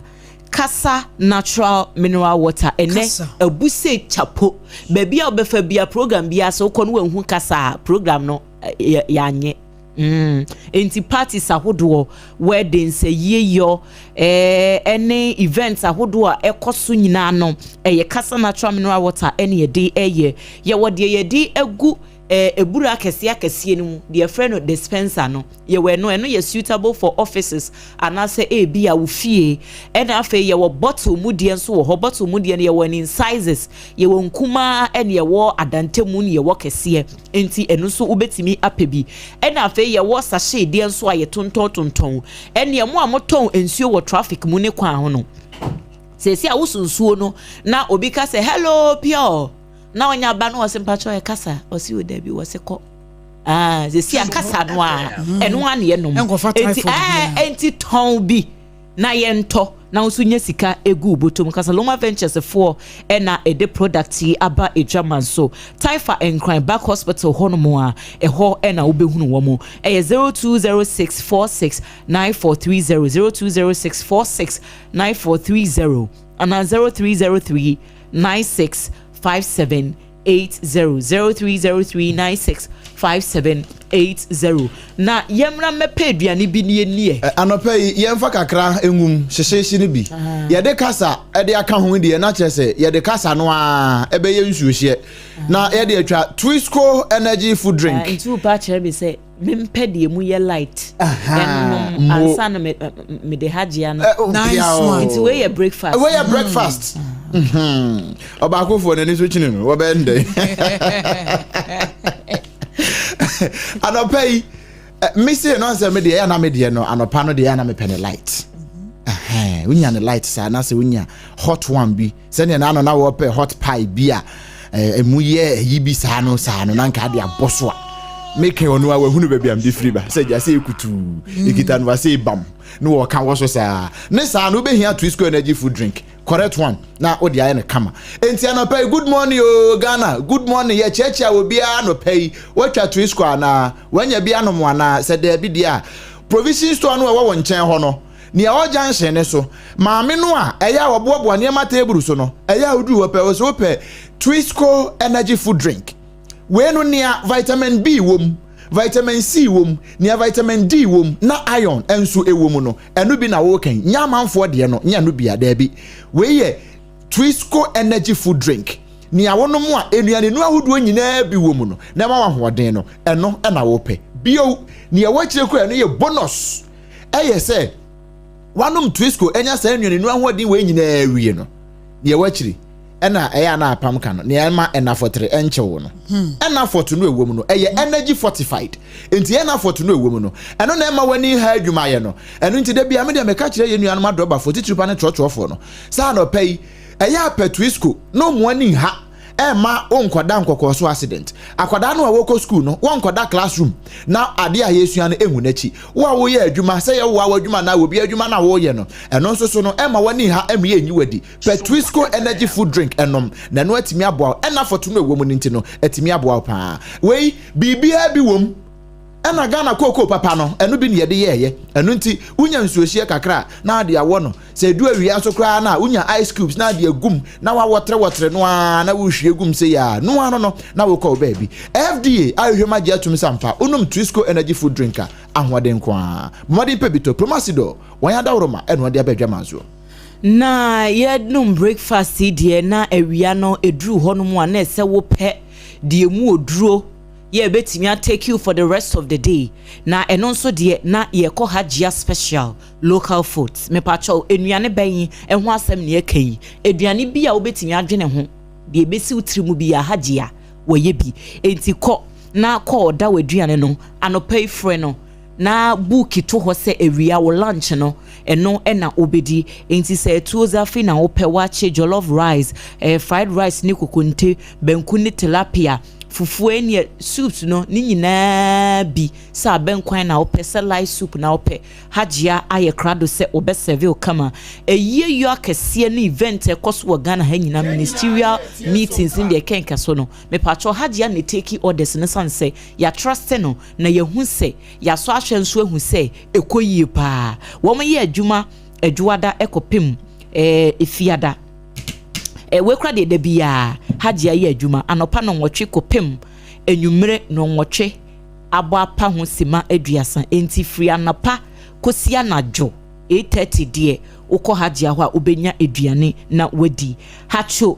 C: kasa natural mineral water ene abuse chapo bebia obefa bia program bia so ko no wanhu kasa program no ya nye enti parties ahodo weddings yeyo any events ahodo a ekoso nyina no eye kasa natural mineral water ene ye de eye ye wode ye de agu eburu akese ni mu de friend dispenser no ye we no eno ye suitable for offices anase bi a wo fie ena afa ye wo bottle mu de nso wo bottle mu de ye wo in sizes ye wo nkuma ene ye wo adantemu ne ye wo kese enti eno so ubetimi apebi ena afa ye wo sachet de nso a ye tonton ene ye mo amoton ensuo wo traffic mu ne kwan ho no sesi a wo sunsuo no na obi ka se hello pure na onya ba no osimpacho e kasa osi odabi woseko zesi akasa no a eno ane ye nom enti ton bi na ye nto na usu nya sika egu botom kasa Loma Ventures 4 ena ede product aba Edwaman so Taifa Encry Back Hospital honomo a eho ena obehunu wo mo 0206469430 0206469430 ana 0303 965780 0303965780 na yemra mepe aduane bi ne nie
B: anopa yemfa kakra engum hyehyeshi ne bi ye de kasa e de aka ho de na kyerese ye de kasa no a ebe ye nsuohye na ye de atwa Twisco energy food drink
C: ntu pa kyerɛ be say mempe de mu ye light and ansa na me de hajia no
A: nice one
C: ntu we ye breakfast
B: Obakofo na ni so chine no wo be ndey Anopai me say no say me dey na me dey no anopa no dey na me pen light. Unya the light sa na say unya hot one bi. Say na no na wo pe hot pie bi a emuye yibi sa no na nka dey aboso a. Make onu a wahunu baby am di free ba. Say ja say kutu. Ikita no say bam. No wo kan wo so sa. Ne sa no be here Twisco energy food drink. Correct one. Na odi aye na kama. Enti anopai good morning o Ghana. Good morning. Ye cheche a obi anopai. Watcha Twisco na wanya bi anomo ana say there bi dia. Provision store no wo nchen ho no. Ni a junction ne so. Maame no a eya oboabo ne ma table so no. Eya odu wo pe so pe Twisco energy food drink. We no nia vitamin B wom, vitamin C wom, nia vitamin D wom, na iron enso ewom no. Eno bi na wo kan. Nya manfo de no, nya no bia da bi. We ye Twisco energy food drink. Nia wono mu a enuane no ahodo nyina bi wom no. Na ma wahoden no. Eno na wo pe. Bio nia wa kire ko eno ye bonus. Eye say wanom Twisco enya sa enuane no ahoden we nyina awie no. Nia wa kire ena eya na apam ka no ne ma ena fortre enche wo no ena fortu no ewom no eye energy fortified enti ena fortu no ewom no eno na ma wani ha adwuma ye no eno nti da bia me de meka kire ye nuanu ma droba 43 pa ne trotrofo no sa no pay eya pa Twisco no mo ani ha ma onkoda nkokọ so accident akoda no awoko school no wonkoda classroom na ade a yesu an ehu nachi wo ye adwuma say ye wo adwuma na obi adwuma na wo ye no eno nso so no ma wani ha eme enyi wadi Twisco energy food drink enom na no atimi aboa ena foto no ewom nti no atimi aboa pa wei bibia bi wom ena Ghana koko papa no eno bi ne yede ye eno nti unya nsuohie kakra na ade awo no se du awia so kra na unya ice cubes na ade agum na wa wotre no na wo hwie gum se ya no ano no na wo call baby FDA ahwema gye atum sampa onum Twisco energy food drinker ahoden kwa modi pebito promasido wanya dawroma eno ade abadwamazo
C: na ye num breakfast die na awia no edru honom a na ese wo pe die mu oduro ye betimi take you for the rest of the day na eno nso de na ye ko Agyeiwaa special local foods me pacho enuane ban ho asem ne yakan eduane bi a obetimi adwene ho de besi utiri mu bi Agyeiwaa wo ye bi enti ko na ko da waduane no anopai frɛ no na buki to ho se ewia wo lunch no eno na obedi enti se tuoza fi na ope wache jollof rice fried rice ni kokonte banku ni tilapia fufu eni soups no ni nyina bi sa benkwan na ope se light soup na ope Agyeiwaa aye krado se obeserve kama eyi yo akese na event ekoso wo Ghana ha nyina ministerial meetings in the kenka so no me pacho Agyeiwaa ne take orders ne sanse ya trust no na ye hu se ya so ahwe nso hu se ekoyie pa wo mo ye adwuma adwuada ekopem efiada we kra de bia Agyeiwaa ye adwuma anopa no nwotwe kopem enwumere no nwotwe abo apa ho sima aduasa enti free anapa kosia na jo 8:30 die ukọ Agyeiwaa obenya eduane na wadi hacho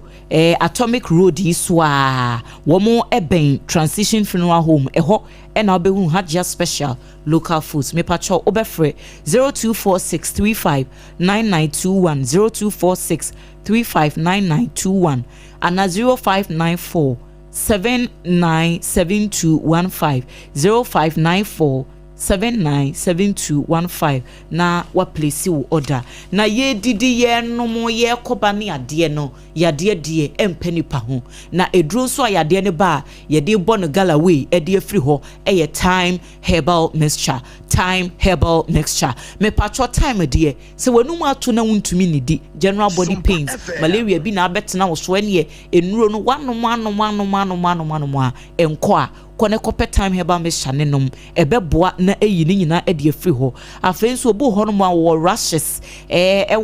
C: atomic road iswa womo eben transition funeral home eho na obehu Agyeiwaa special local foods me pacho obefre 0246359921 0246359921 and 0594 797215 0594 797215 na wa place wo order na ye didi ye no mo ye koba ne ade no yade de empani pa ho na eduro so yade ne ba ye de bo no galaway e de afri ho e time herbal mixture me patcho time de se wanum ato na wuntumi ne di general body pains malaria bi na abetena wo so ene enuro no wanom a enko a kone kope time herbal mixture ne nom ebeboa na eyi ne nyina e de afri ho afenso obo honom a wo rashes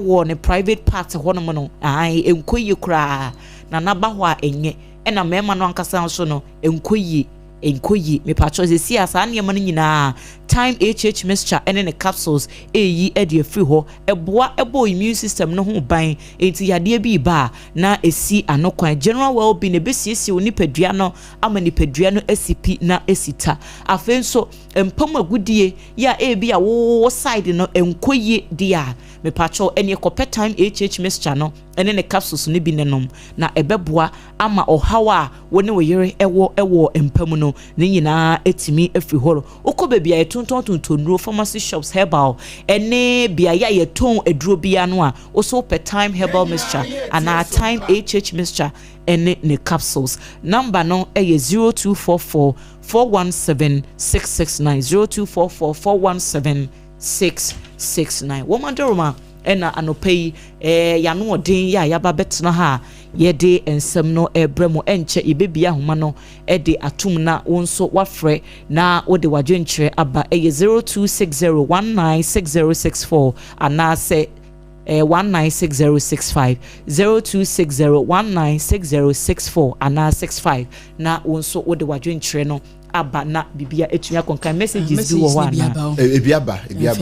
C: wo ne private part honom no ai enkoyi kura na naba ho a enye na mema no ankasa so no enkoyi me patcho ze si asa ne ma no nyina time HH mixture ene ne capsules eyi e de afri ho eboa ebo immune system no ho ban enti yade bi ba na esi anokwan general well being e besiesi onipadua no ama nipadua no asipi na esita afenso empam agudie ya ebi a wo side no enkoye dia me pacho ene kope time HH mixture no ene ne capsules ne bi nenom na ebeboa ama ohawa woni wo yere ewo empamu no ne nyina etimi afiri horo ukobe bia yetontontontonuro pharmacy shops herbal ene bia ya yeton eduro bia no a also per time herbal mixture and our time HH mixture ene ne capsules number no eye 0244 417 669 0244 417 669 woman doroma ena anopei yano odin ya yaba betena ha yede ensem no ebremo enche ibebia homa no ede atum na wonso wafre na wode wadwenkyere aba 0260196064 anase 196065 0260196064 ana 65 na wonso wode wadwenkyere no aba na bibia etunya konkan messages bi wo ho ana
B: ebiaba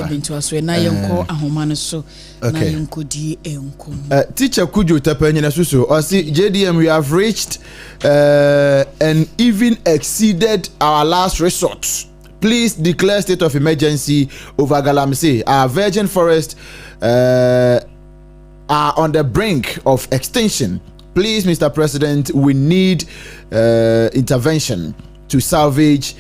A: bintu aso na yenko ahoma no so na yenko di enko
B: teacher Kujo tapanyina susu o si JDM we have reached and even exceeded our last resort. Please declare state of emergency over Galamsey. Our virgin forest are on the brink of extinction. Please, Mr. President, we need intervention to salvage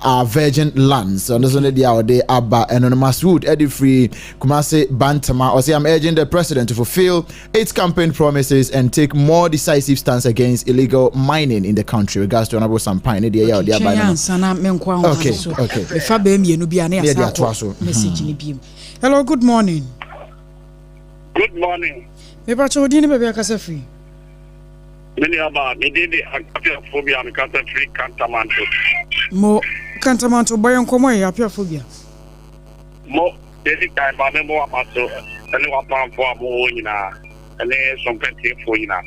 B: our virgin lands. On this one, day Abba anonymous wood Eddie Free Kumase Bantama. Or say I'm urging the president to fulfill its campaign promises and take more decisive stance against illegal mining in the country. Regards to Honorable Sampine.
A: Hello, good morning.
D: Good morning. Many about me did phobia because of free cantamanto.
A: Mo cantamanto bayon komo ya phobia.
D: Mo daily time ba member amaso ene wa pan for abo nyina ene some plenty for nyina.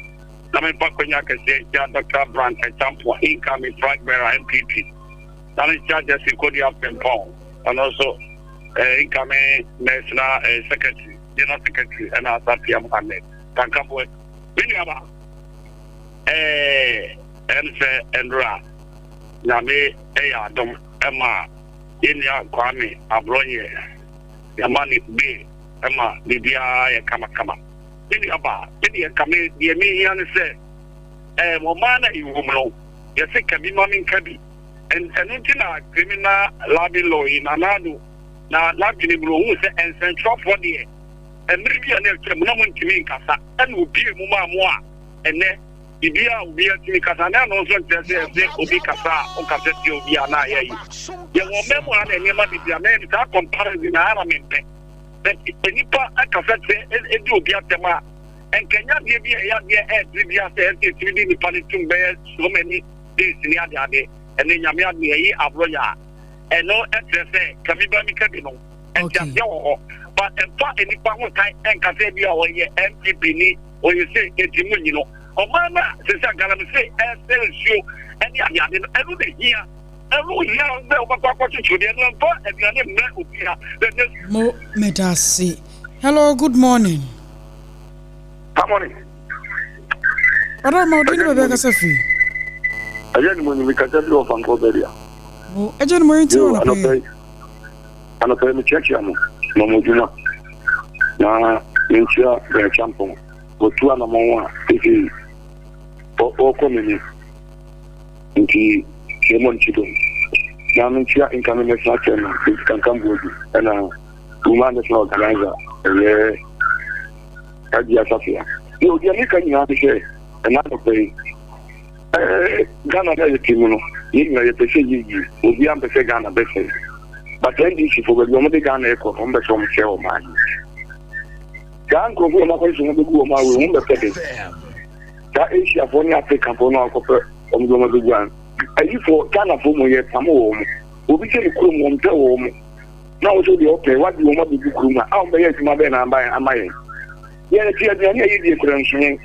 D: Na me pa kwanya kese ya Dr. Brand example incoming flag bearer MPP. That is charges Agyeiwaa Obrempong and also incoming national secretary, general secretary and Asapia Mohammed. Tankambo. Many about enfe enra na me adom ema yenya kwame abronye yamani be ema bibia ya kama ini aba ini kame ye mi yan se mo mana iwumlo ye se kabi mami kabi and na criminal law in anadu na labi ni bro hu se central for the emri ya ne kemu na mo ntimi nkasa en obi mu ma mo a ene Ibia ubia tini kasana no so ntese obi kasa o kasa ti obi ana ayi ye wo memo ana nyema bibia me ta comparison na ara mempe but enipa akasa te edi obi atema enkenya de bia ya de bia se ti di ni palitum be so many days ni ade ene nyame ade yi abroya eno ntese kamiba mi kabi no entiase wo but empa enipa ho kai enkasa bia wo ye MPP ni o ye se etimu nyino Omana se sa gala me say show any ade no elu de hia elu hia be obakwa kwachi chudi enu mpo aduane me obia
A: mo medasi. Hello, good morning.
D: Good morning.
A: Ora ma odini bebe ka safi.
D: Ajani mo ni ka tell you of Uncle Beria.
A: Mo ajani mo yinti ona pe.
D: Ana pe me check ya mo mo juna. Na mentia be champon. Otu ana mo wa ifi o komini nti kemon chido na mintia incoming national chairman kan kambodu ana woman national organizer Agyeiwaa Safia yo dia ni kan nya de na no pe Ghana na yetimu no yinga yepese yigi obi am pese Ghana bese but ndi si for we mo de Ghana eko on be so mo che o man kan ko fu na ko so mo de go ma we mo be pede ta Asia for ni Africa for no akopɛ omdo mo duan ayi for Ghana for mo ye pamo wo mo obi se ni kuro mo mpe wo mo na wo so de okay wadi wo mo de kuro ma a mo ye tuma be na amba amaye ye na tia dia ni ayi de kuro nso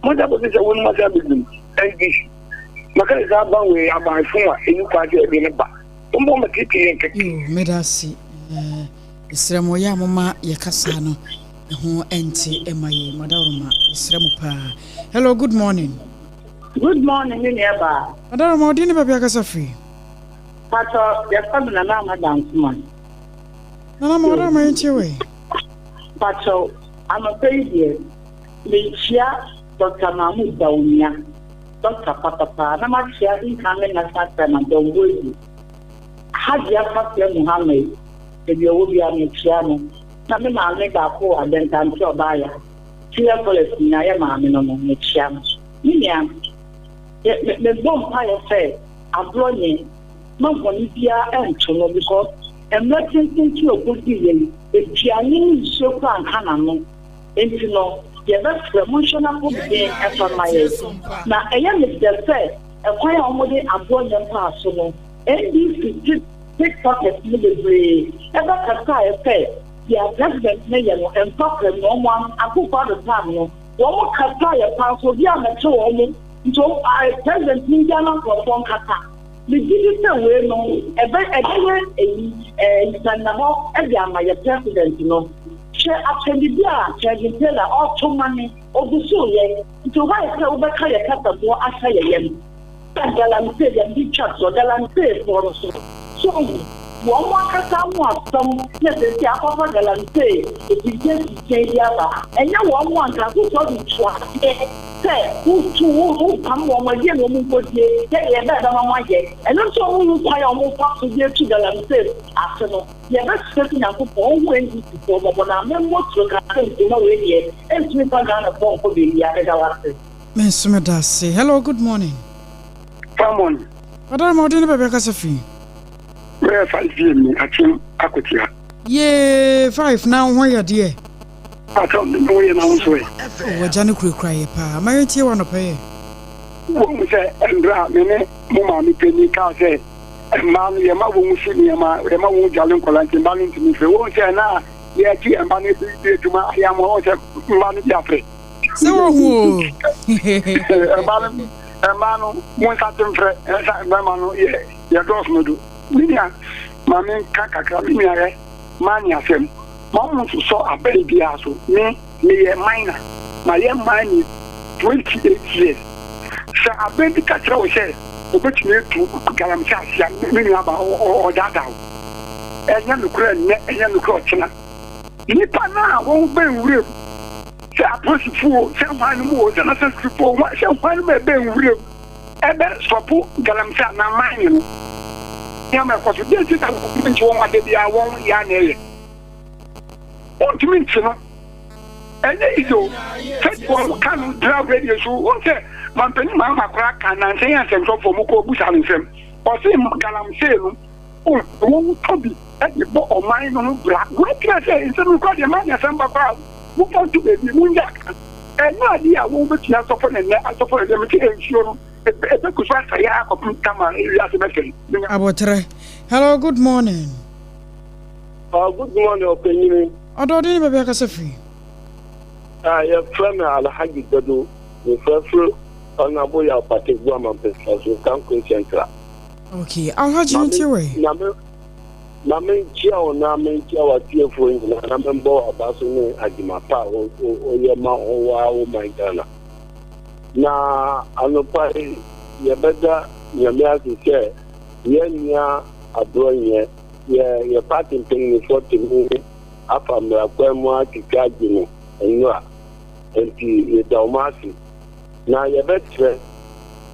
D: mo da bo se wo ma sa bidum english maka za ba we aba fun a eni kwa de be ne ba mo ma titi en ke
A: medasi Isramo ya mama ye kasa no ho enti emaye madaroma Isramo pa. Hello, good morning.
E: Good morning, Odehyieba.
A: Madaroma odini baby akasa free.
E: Pato ya sabu na madam man.
A: Na madaroma yinti we.
E: Pacho, I'm a baby. Lichia, Dr. Mahmoud Daunia, Dr. Papa, Namachia, incoming as that time and don't worry. Had your Papa Muhammad, if you will be a Michiano, Nammy Mamma, and then come to a buyer. Tia Palestina, I am a Michiano. Miniam, the bomb fire said, I'm blowing. Not one year and to because I'm not thinking to a good deal. If Gianni so far Hanano, and you know, the best emotional being as on my head. Now, I am the fair, a quite almost a brilliant person, and these big pockets with the way. Ever Casai said, the president mayor and problem no one, I put out the time. One more Casai a pass will be on the two. So I present Indiana for one Kata. The digital way no, a Sanamo, my president, you know. Share up to the year, charging teller all too money of the soul, to why I over Kaya Kata more Asare. Galan said and big chaps or Galan said for us. So, one more Kata more some, yes, the Papa Galan say, if you just say Yaba, and you want to put on the swat. Say, who come on my dear woman for the better than my day, and also who try almost up to get to the landscape after no. Yeah, that's certain up for when you for when I'm not to know yet, and we found a phone for the other.
A: Miss Medasi, hello, good morning.
F: Come on.
A: What am I doing about Casafi?
F: Where 5 me at him, Akotia.
A: Yea, 5 now, why are dear?
F: I don't know you know.
A: Oh, Janet will cry, pa. My tea one of pay.
F: Who say, and Bra, Mene, Mumma, Penny Car say, and man, your mother won't see me, Emma won't Jalen Collant and Balling to me. They won't say, now, yeah, tea and money to my young money Jaffrey.
A: So, who?
F: A man, one certain friend, and Mamma, your girls no do. Minia, Mammy Kaka, Minia, Mania, Sam. Mom saw a baby also. Me a minor. My young man is 28 years. So a baby catcher says, which me to Galamchas, meaning about or that out. And young Ukraine, and young Crochina. Nipana won't be real. Say a person fool, someone more than a sister for what shall find me being real. And then stop Galamcha, now mine. Yama was a digit of one baby, I won't yarn. What do you mean, sir? And there is no such one can drive radio. So, what say, Mampany Mamma crack and say, and send for Moko Busan. Or say, Galam say, oh, won't Toby at the book of mine on black. What can I say? Instead of calling a man as some about who want to be Munjak. And no idea won't be just often and I support them to ensure a good fire of Tama.
A: Hello, good morning.
G: Good morning, opinion.
A: I don't know about Casafi.
G: I have from Alhaji Gado, the first on a boy of Patigua as you can concentrate.
A: Okay, I'll have you into way.
G: Namen Chia or Namen Chia, dear friend, and I remember about Agyeiwaa or Yema or my Ghana. Now, I know probably you better, your American share, Yenya, a drawing, your party paying for the movie. After me, I come more to Kajino and Noah and the Dalmasi. Now, you better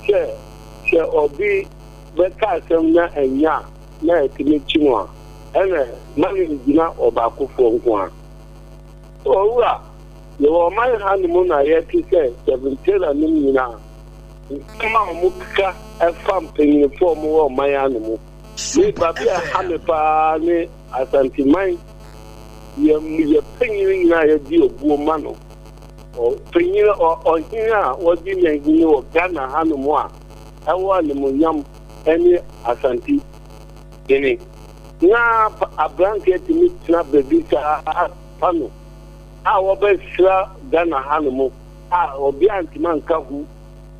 G: share or be better some and ya, now to meet Chinoa, and money is not about one. Oh, you are my honeymoon. I have to say, 17 and now. Muka, a farm paying for more of my animal. Me, Baby, a hammer, as anti mine. You're paying now a deal of woman or paying or here, what do you know, Ghana Hanumwa? I want the yam any Asante. Any now a blanket to meet snap the visa panel. Our best Ghana Hanumo, or Bianchi Mankahu,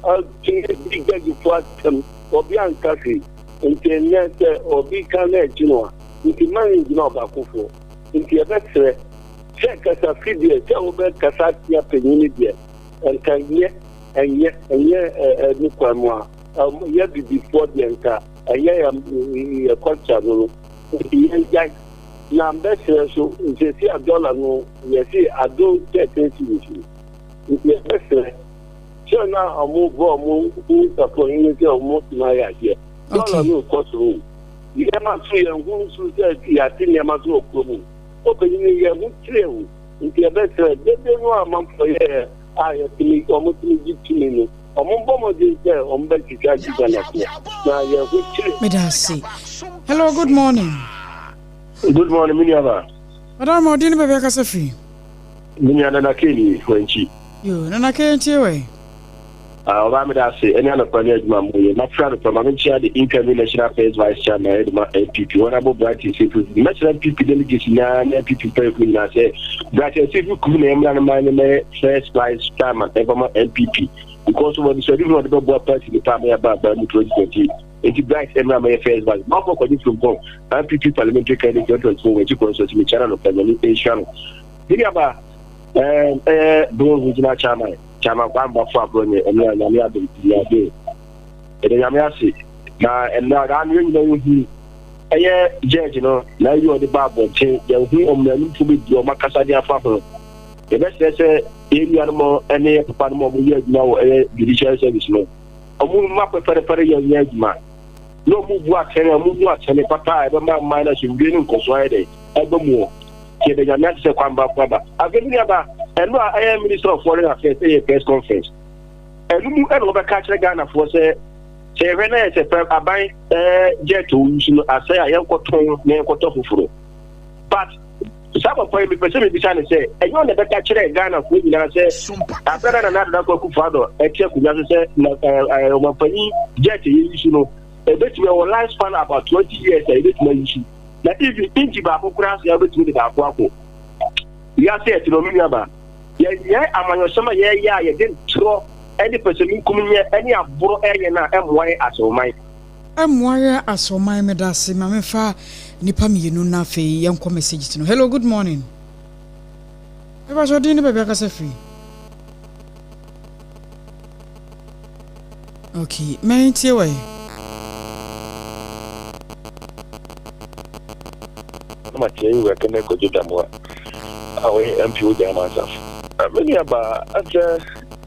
G: or bigger you for them, or Bianchi, internet or big canet, you know, with the money you know about Kufu. Into a better check as a figure, tell about Casatia Peninidia, and can yet and yet Nuquamwa, yet before the anchor, a year a culture, na mbɛsrɛ so nsɛsi $1 no yɛsi ado 13 cedis yɛbɛsrɛ kyɛ na ɔmo bɔ ɔmo sapɔ yi sɛ ɔmo tena yɛ adeɛ $1 no kɔ soro nneɛma so yɛn ho nso sɛ yɛate nneɛma so wɔ kurom ɔpanyin yɛn ho kyerɛ wo nti yɛbɛsrɛ dede no a mamfo yɛ a yɛtumi ɔmo tumi gye tumi no ɔmo bɔ mmɔden sɛ ɔmo bɛtwitwa agyiga no na yɛn ho kyerɛ
A: medase. Hello, good morning.
G: Good morning, Miniaba.
A: Madam, I didn't be a cafe.
G: Miniana Kenny, Wenchi.
A: You, Nana Kenty.
G: Ramidasi, any other planet, Mamma, my friend from Amincia, the incoming National Affairs Vice Chairman, MPP, Honorable Brighton, National PP delegation, MPP, Perkin, I say, Brighton, Civil Kuman, and first vice chairman, MPP, because of the schedule of the board party, the family about 2020. Into Bright Emma Affairs Vice, Marco Codis from Home, MPP parliamentary candidate, which you consult with channel of family channel. Miniaba, Bone Regional Chairman. Chama kwamba for abroad and Yamia be the Yamiasi. Now, and now I'm really a judge, you know, now you are the barber, change the whom to be your Macasadia Papa. The best say, any animal, any Panama, now a judicial service. No, a woman map for the young man. No move what, and a move what, and a papa, I don't mind minus in Green Cosway, ever more. Here the Yamiasi Kwamba Papa. I've been about. And I am Minister of Foreign Affairs at a press conference. And we move over catch Ghana for say when I say I buy jet to I say I am cotton, name cotton. But some of my person be trying to say, and you want to catch Ghana for me, and I say, after another father, except we say, my penny jet, you know, a bit more lifespan about 20 years, a bit more issue. Now, if you think about Ukraine, you have to do that. We are saying to Miniaba. Yeah, I'm on summer. Yeah, you didn't throw any person in coming any of Bro area now. MY as all my.
A: MY as all my medasi. Mamefa Nipam you na fe young message to know. Hello, good morning. I was ordinary baby Casafi. Okay, man, tea away.
H: I'm a chain where can I go to Damwa. Away MPO myself. Many about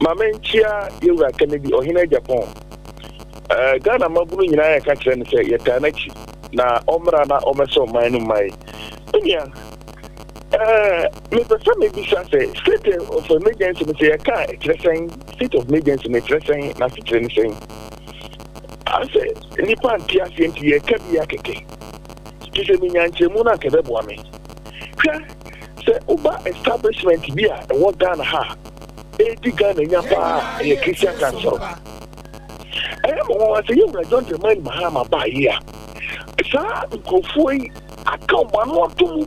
H: my main chair, you are Kennedy or Hina Japan. Ghana Mabu in I catch and say, yet na Omra na Omaso mine my. Mr. Sammy Bisa say, state of emergency, say a car, saying, state of emergency, saying, nothing saying. I say, Nipan Tiafi, a Kabiake. Kisemian Chemuna Kebwami. Say, Uba establishment here, and what Ghana ha? 80 Ghana Yapa, a Christian council. I am one say, you don't remind Mahama by here. Sir, Kofui, I come one more to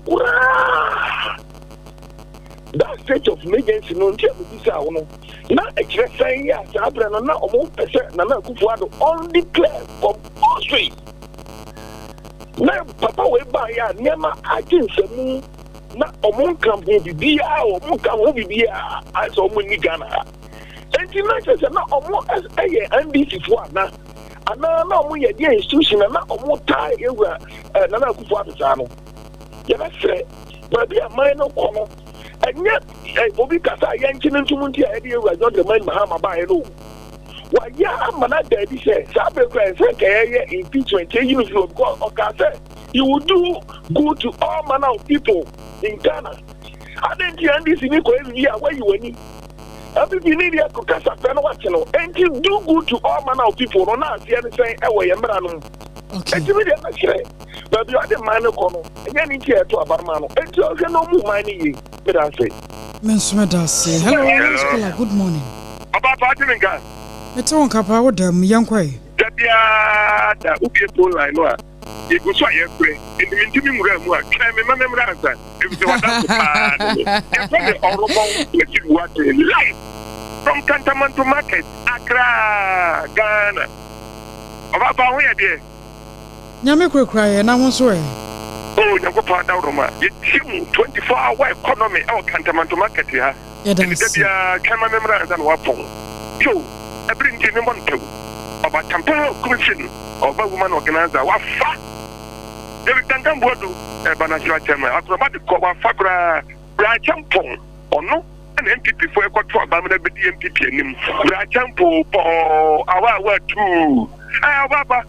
H: that state of emergency, no, this hour. Now, express saying, yes, I don't know, almost percent, Nana Kufuado, only declare compulsory. Now, Papa will buy ya, never I didn't say. Na omon kan bo bibia omon kan ho bibia as omon ni Ghana enti na say na omon eye NDC fo ana na omon ye dey institution na omon tie ewura na Akufo Adwoa no ye na say ba bia man no kono enye obi kasa ye nchini ntumunti e dey ewura John the man Mahama ba no wa ya amana da bi say sabe kra say keye impeachment e you know because okase you will do good to all manner of people in Ghana. I didn't hear this in Equatorial where you were in. Every media could cast a pen watching, and you do good to all manner of people. No, not the other saying, away, and Brano. Okay, but you are the man of Cono, and then in here to Abarmano, and you can no move money. But I say,
A: Miss Medasi, hello, good morning.
D: About partying, guys.
A: It's on Capa with them, young quay.
D: That would be a pool line. It was why you pray. In the meantime, we are climbing my memory. If you want to what life from Cantamanto Market, Accra, Ghana. About where there?
A: Yamiko cry, and I was away.
D: Oh, you go part out of my 24-hour economy out Cantamanto Market here. It is a camera memory and weapon. So, I bring you one two about Tampa Commission or woman organizer. What fat?
H: David Duncan Bodu, Banasura Chairman, Acrobatic Coba Fakra, Brachampo, or no, an MPP for a quarter of the MPP and him. Brachampo, our word too. Baba,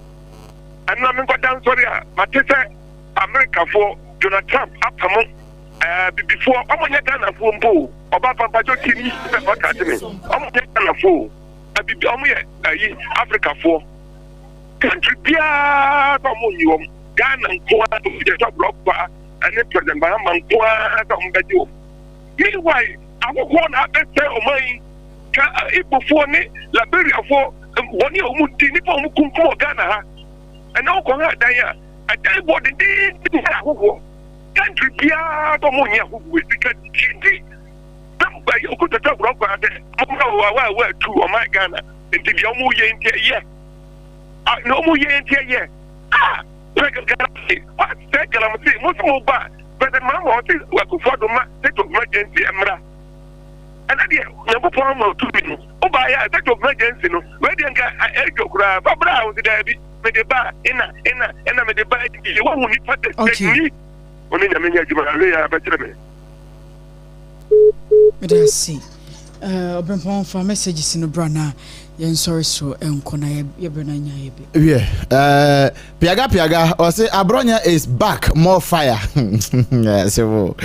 H: I'm not going down, sorry, Matissa, America for Donald Trump, up among before I'm on your gun of Wumbo, or Papa Pajotini, I'm on your gun of Wumbo, I be Africa for country Pia, Ghana and Koa, the top block, and then President Baham and Koa, meanwhile, I will go on at the same mine. If before Liberia for 1 year, Mutinipon, Ghana, and now Koa, Daya, I tell you what it is. Country Pia, who is because Chindi. You could have talked about that. I'm going to my Ghana into the Omu Yen. No more Yen. Ah, what second I'm saying, what's more bad? But the mamma is what could for the state of emergency, Emra. And I never found out to be. Oh, by a state of emergency, no, where the Elko Crab, Babra was the Debbie, with the bar, and I'm at the bar. You won't need to take me. Only the Minya, better.
A: Me see. Obrempong for messages in the brana. Yen sorry so enkona ye benanya ye be.
B: Yeah. Piaga or say Abronya is back, more fire. Yeah, so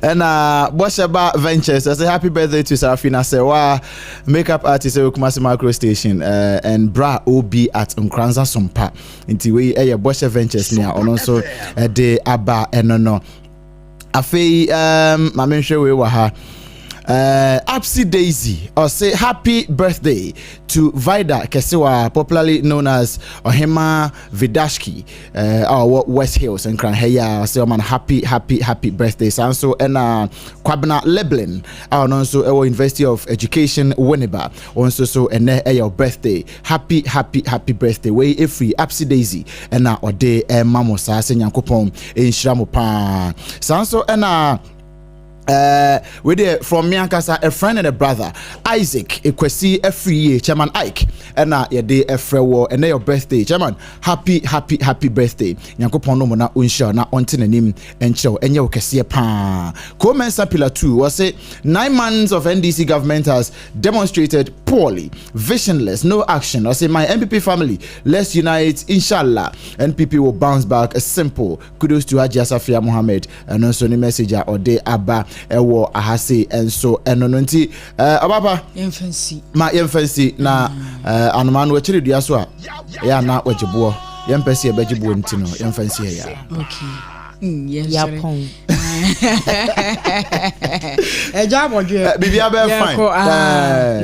B: and Bosheba Ventures I say happy birthday to Sarafina Sewa, makeup artist at Kumasi Macro Station, and Bra OB at Nkranza Sompa. Inti we Bosheba Ventures near and also de Aba enono. Afei mame hwe we wa ha Apsi Daisy or say happy birthday to Vida Kesewa, popularly known as Ohema Vidashki, our West Hills and Kranheya. Say man happy birthday. So and Kwabena Leblin, also our University of Education Winneba. Also so and your birthday. Happy birthday. Way free Apsi Daisy and Ode Mamosa Senyankopon in Shramopa. So and we there from Miankasa, a friend and a brother, Isaac, Ekwesi, every year, Chairman Ike, and your day, a frewo, and your birthday, Chairman. Happy birthday. Yankopono mona unsha na ontin nim and show and your Cassia pa. Comensa Pillar 2 was say 9 months of NDC government has demonstrated poorly, visionless, no action. I say my MPP family, let's unite, inshallah. NPP will bounce back. A simple kudos to Haji Asafia Mohammed and also the messenger or day Abba. Ewo ahase enso enononti ababa
A: infancy
B: na anumanu wachiri dua so a ya na wajebo yempesi e bajibo ntino infancy ya
A: yes
C: Yapon
A: ejabodwe
B: bibia be fine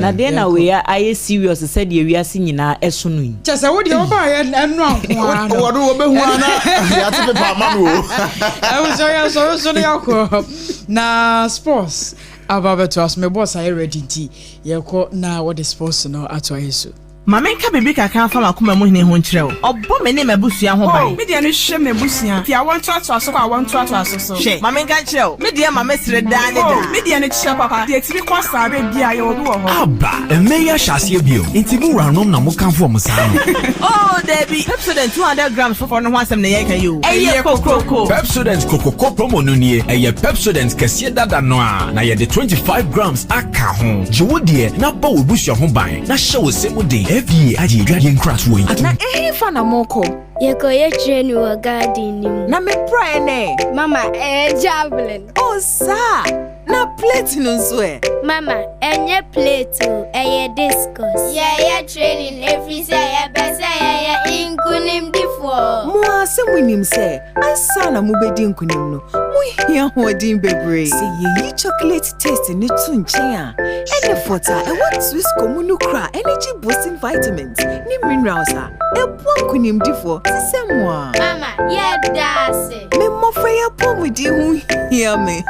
C: na de na we are serious said ye wiase nyina esonu yi
A: chese wo de oba ye enu anko
B: wodo wo behu ana ya te pepa manu o
A: I was so yakọ na sports ababa to us me boss I ready ti yakọ na what the sports no ato ayeso
I: Mama nka bibi kakra fa makoma mu hene ho nkyerɛ wo. Ɔbɔ me ne mabusua ho ban.
J: Me dia no hwɛ mabusua. Fi awon to aso so awon to aso so.
I: Hwɛ, mama nka kyerɛ wo. Me dia mama sire da ne da.
J: Me dia no kyerɛ papa. Dia tiri kwa sabe bia ye obi wɔ hɔ.
K: Aba, emeya hyase bio. Enti mu ranom na mo kanfo mo saa.
I: Oh, Debbie, Pepsodent 200 grams for no asem na ye kan you. Eye kokoko.
K: Pepsodent kokoko promo no nie. Eye Pepsodent kɛse dada no a. Na ye de 25 grams aka ho. Jiwo de na ba wo busua ho ban. Na hye wo semu de. FDA Agyeiwaa Obrempong
J: Na fa na moko.
L: Yeko ye train wo garden nim.
J: Na me pray ne.
L: Mama, javelin.
J: Oh, sa. Na plate no so e.
L: Mama, enye plate o, eye discus. Yeah, training every say ya best ya inkunim difo.
J: Mo asem nim say, ansa na mo bedi inkunim no. Mo hia ho din bebre. Say ye chocolate taste ni tu nchen a. Ene fota, e what Swiss comunu kra, energy boosting vitamins, ni minerals a. E po inkunim difo, se mo.
L: Mama, yeah dase.
J: Me mo fa ya po mo di ho hia me.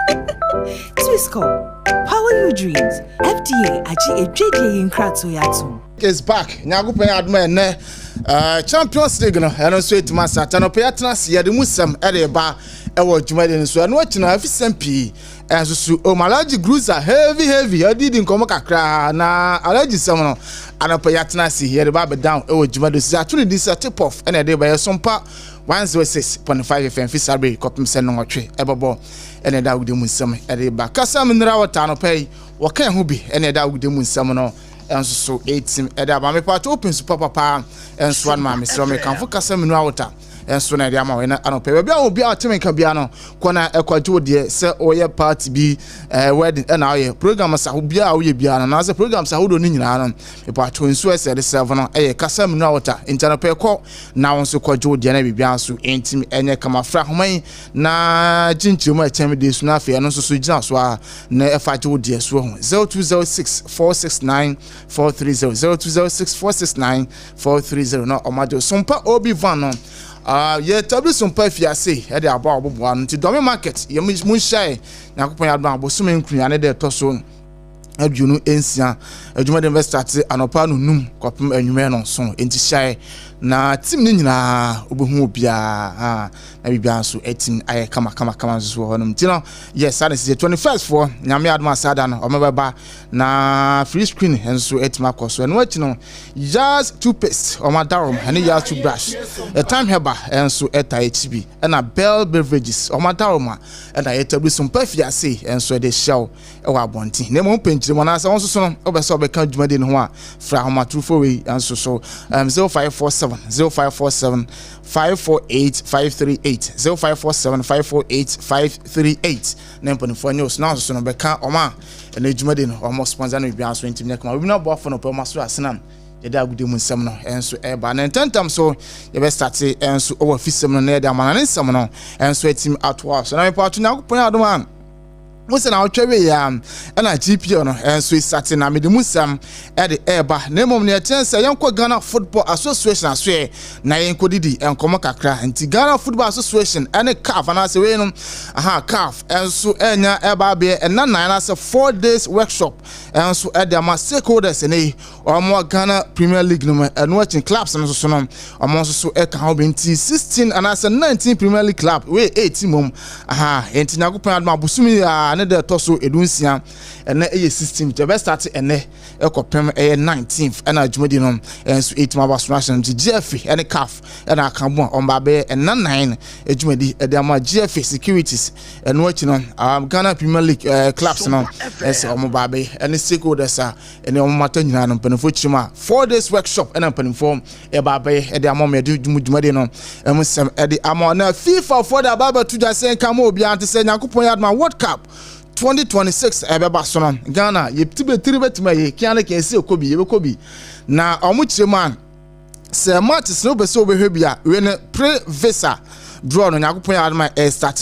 J: Twisco, power your dreams. FDA Agyeiwaa Obrempong
B: is back. Nyagopen adma ne Champions League no eno so etima sata no peyatna se yede musam ede ba
M: ewo dwumade nso eno akina afi sempi enso su o malaji cruiser heavy adidi nkomo kakra na alaji sam no anapa yatena si here ba down ewo dwumade so actually this tip off ena dey by Sompa 106.5 FM fi sabre kopim se no otwe ebobo ena da wudemu nsam ede ba kasa mnira wota no pay wo kan ho bi ena da wudemu nsam no enso so 18 ede ba me part open super papa enso an ma me so me kan fo kasa mnira wota enso na dia ma we na anope we bia obi ateme ka bia no kona ekwajo de se oye party bi wedding na oye program sa ho bia oye bia na se program sa ho do ni nyina no e pa to nso ese de 7 no kasa mnu awota intanope ko na wonso kwajo de na bibia so entimi enye kama fra homan na jinchiremu atem de su na afi no so gina so a na efajo de so ho 0206469430 0206469430 na omajo Sompa obi van no ye tabu Sompa fiase e de aba oboboa no ti domi market ye mun share na kopon ya do abosume nkruya ne de toso adwunu ensia adwuma de investors anopa no num kopem anwume no so enti share na team ni nyina obehu obia na bibia so etim aye kama so honum ti no yes that is the 21st for nyame adma sada no omebeba na free screen enso etim akoso eno achi no just toothpaste o madarom ene just toothbrush a time heba enso eta HB na Bell beverages o madaroma na etabu Sompa fiase enso de shell e wa bonti na mo penchire mo na sa won so no obese obeka dwumade no ho a fra homa trufo we enso so 0547 0547 548 538 0547 548 538 nemponi for news now so no beka oma na dwumade no omo sponsor no bia so ntimi nekama we no bo afo no pe maso asenam yeda agudemu nsem no enso eba na tentam so ye be start enso owa fisem no na yeda manane nsem no enso etim atwa so na me pa to nyakopon adoma Musa na otwewe ya na GPO no enso isate na medemusam e de eba na emom ne etense yenko Ghana Football Association aso na yenko didi enkomo kakra nti Ghana Football Association ene CAF na se we no CAF enso enya eba be na na se 4 days workshop enso e de ma stakeholders ne omo Ghana Premier League no eno achin clubs no so no omo so e ka ho be nti 16 and 19 Premier League club we 18 mom enti nyakopon adoma busumi ne de toso edunsia ene eye system the best start ene ekopem 19th na adwumadi no enso 8 mabas national GF ene CAF ene akambo omba be 9 adwumadi de ama GF securities eno achi no Ghana Premier League clubs no ese omba be ene stakeholders ene omata nyina no penfo chima 4 days workshop ene penfo e ba be de ama me de dwumadi no emsem de ama na FIFA for the baba to just say come obi ante say nyakopon yadma World Cup 2026 ebeba so no Ghana ye tibetiri betima ye kiane kense okobi ye bekobi na omuchireman se matches no be so behwebia we ne pre visa draw no nyakopon adma start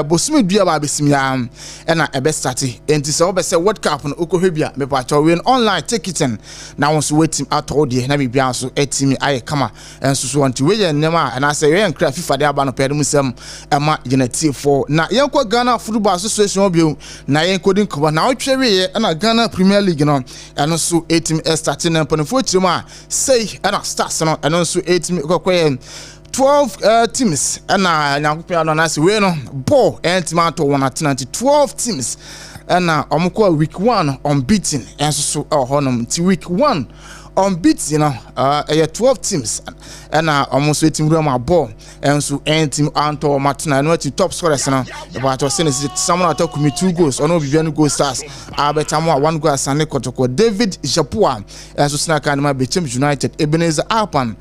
M: bosumi dua ba besimia na ebe start enti se obese World Cup no okohwebia me pa cho win online ticketing na won so wetim atode na bibia so etimi aye kama enso so anti we ye nema na se we nkra FIFA de aba no pedum sem ema generative for na yenko Ghana Football Association obio na yenko din ko na otwewe ye na Ghana Premier League no eno so etimi starting na ponfo chirima say na stars no eno so etimi kokoye 12 teams na nyakopia na se we no ball entimato won 12 teams na omko week 1 unbeaten enso so honom ti week 1 unbeaten 12 teams na almost team room ball enso team anto matna no top scorers na about to send someone attack me 2 goals ono bibian goal stars abetamo 1 goal asane kotoko David Japua enso snaka na Bechem United Ebenezer Alpan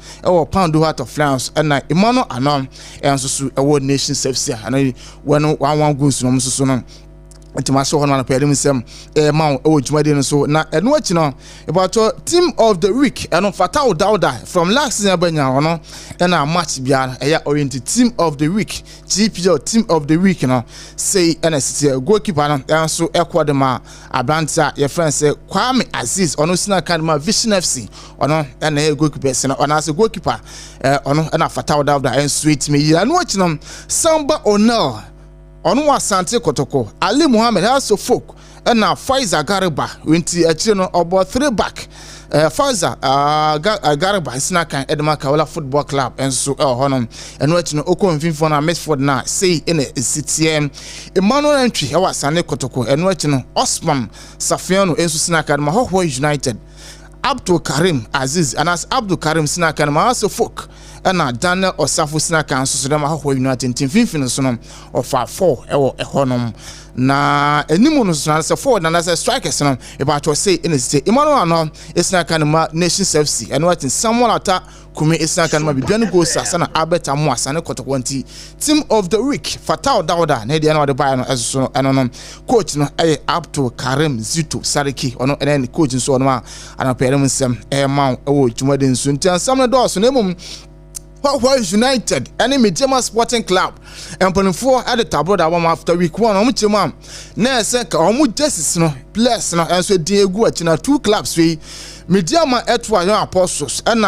M: Pound Heart of France na Emmanuel Anom enso so Nation FC na when 1 goals no so no Timaso hono na pedem sem ma dwumade no so na eno achi no about team of the week eno Fatau Dauda from last season banya hono na match bia oriented team of the week GPO team of the week no say NSC goalkeeper no enso ekodema Abranta your friend say Kwame Aziz ono sina kadema Vision FC ono na goalkeeper se na ona se goalkeeper ono na Fatau Dauda enso etime ya no achi no Samba Onel onu asante kotoko Ali Muhammad also folk na Faiza Gariba wenti achire no obo 3 back Faza Garba Snakan Edema Kawala Football Club and so honum and watching Oko and Finfon and Medford now say in a CTM Emmanuel entry I was Sane Kotoko and watching Osman Safiano and Snaka Maho United Abdul Karim Aziz and as Abdul Karim Snakan Maso Folk and Daniel Osafu Snakan so Maho United team Finfin of 4 a honum. Na enimu no so forward na say strikers no about to say in the state Emmanuel no is na kan ma Nations FC and what in someone ata kumi is na kan ma bibian go sasa na Albert Amu Asane Kotokwanti team of the week Fatao Dauda na dia na the buy no eso no coach no Abdul Karim Zito Sariki ono and coach so no ma ana pere nsem ma wo dwumaden so ntia sam na do so na mum United any Medema Sporting Club and Ponifo at the tableau that one after week 1 omchema na se ka omu justice no plus no enso Diegu achina 2 clubs we Medema Adwoa Young Apostles and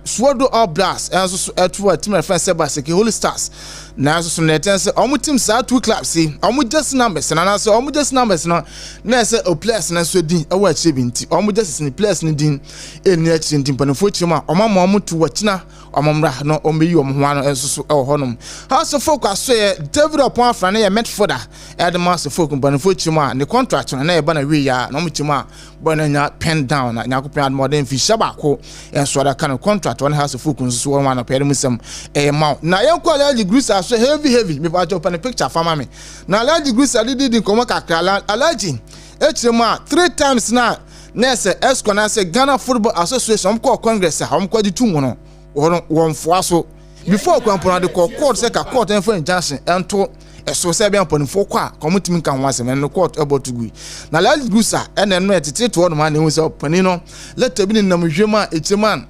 M: Swodo All Blacks enso so Adwoa team defense Sebaseke Holy Stars na so so neten se omu team sa 2 clubs see omu just numbers na so omu just numbers no na se o plus na so din e wa chebi nti omu just ni plus ni din eni achi nti Ponifo chema omu tu wachina omamra no omeyi omhoano enso so honum house of folk aso David upon afra na Medford edema so folk Ponifo chima ne contract na e ba na we ya na omchima bona nya pen down na nyakopia modern fi shabako enso da kan contract on house of folk nso one na pere musem ma na yenko Alhaji Grusa aso heavy me ba open picture fama me na Alhaji Grusa didi komo kakra Alhaji echema 3 times na nese esco na se Ghana Football Association ko congress ha omko di tumu no one so before kwampona de court say ka court en for injunction ento eso se bia Ponifo kwa committee kan wase men no court about to go na Alhaji Grusa ene no etete to no man e hu se pani no let bi ni nam hwema echeman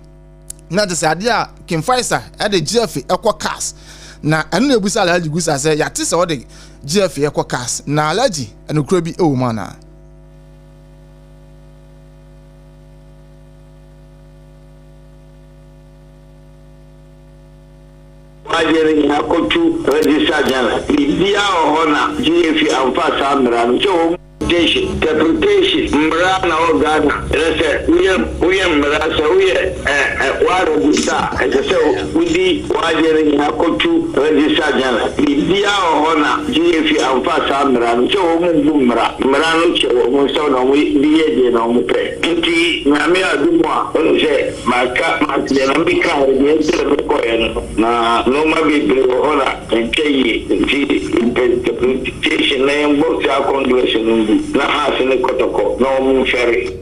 M: na de sade a Kim Faisa e de GF ekwa cars na eno na ebusa Alhaji Grusa say ya te se o de GF ekwa cars na Alhaji eno kro bi e wo mana
H: Ajere ya kotu register jana dia ohona GF amfa samra ncho interpretation mrana ogana rese uye mrasa uye waro bisa ese udi wajere ya kotu register jana dia ohona GF amfa samra ncho mumra mrano che mo so no biye je no mupe nti nyame adumwa onse maka na mbika re ko na no mabibre ohona nkeye nti interpretation na mbo cha conduction na hasene kotoko na omu ferry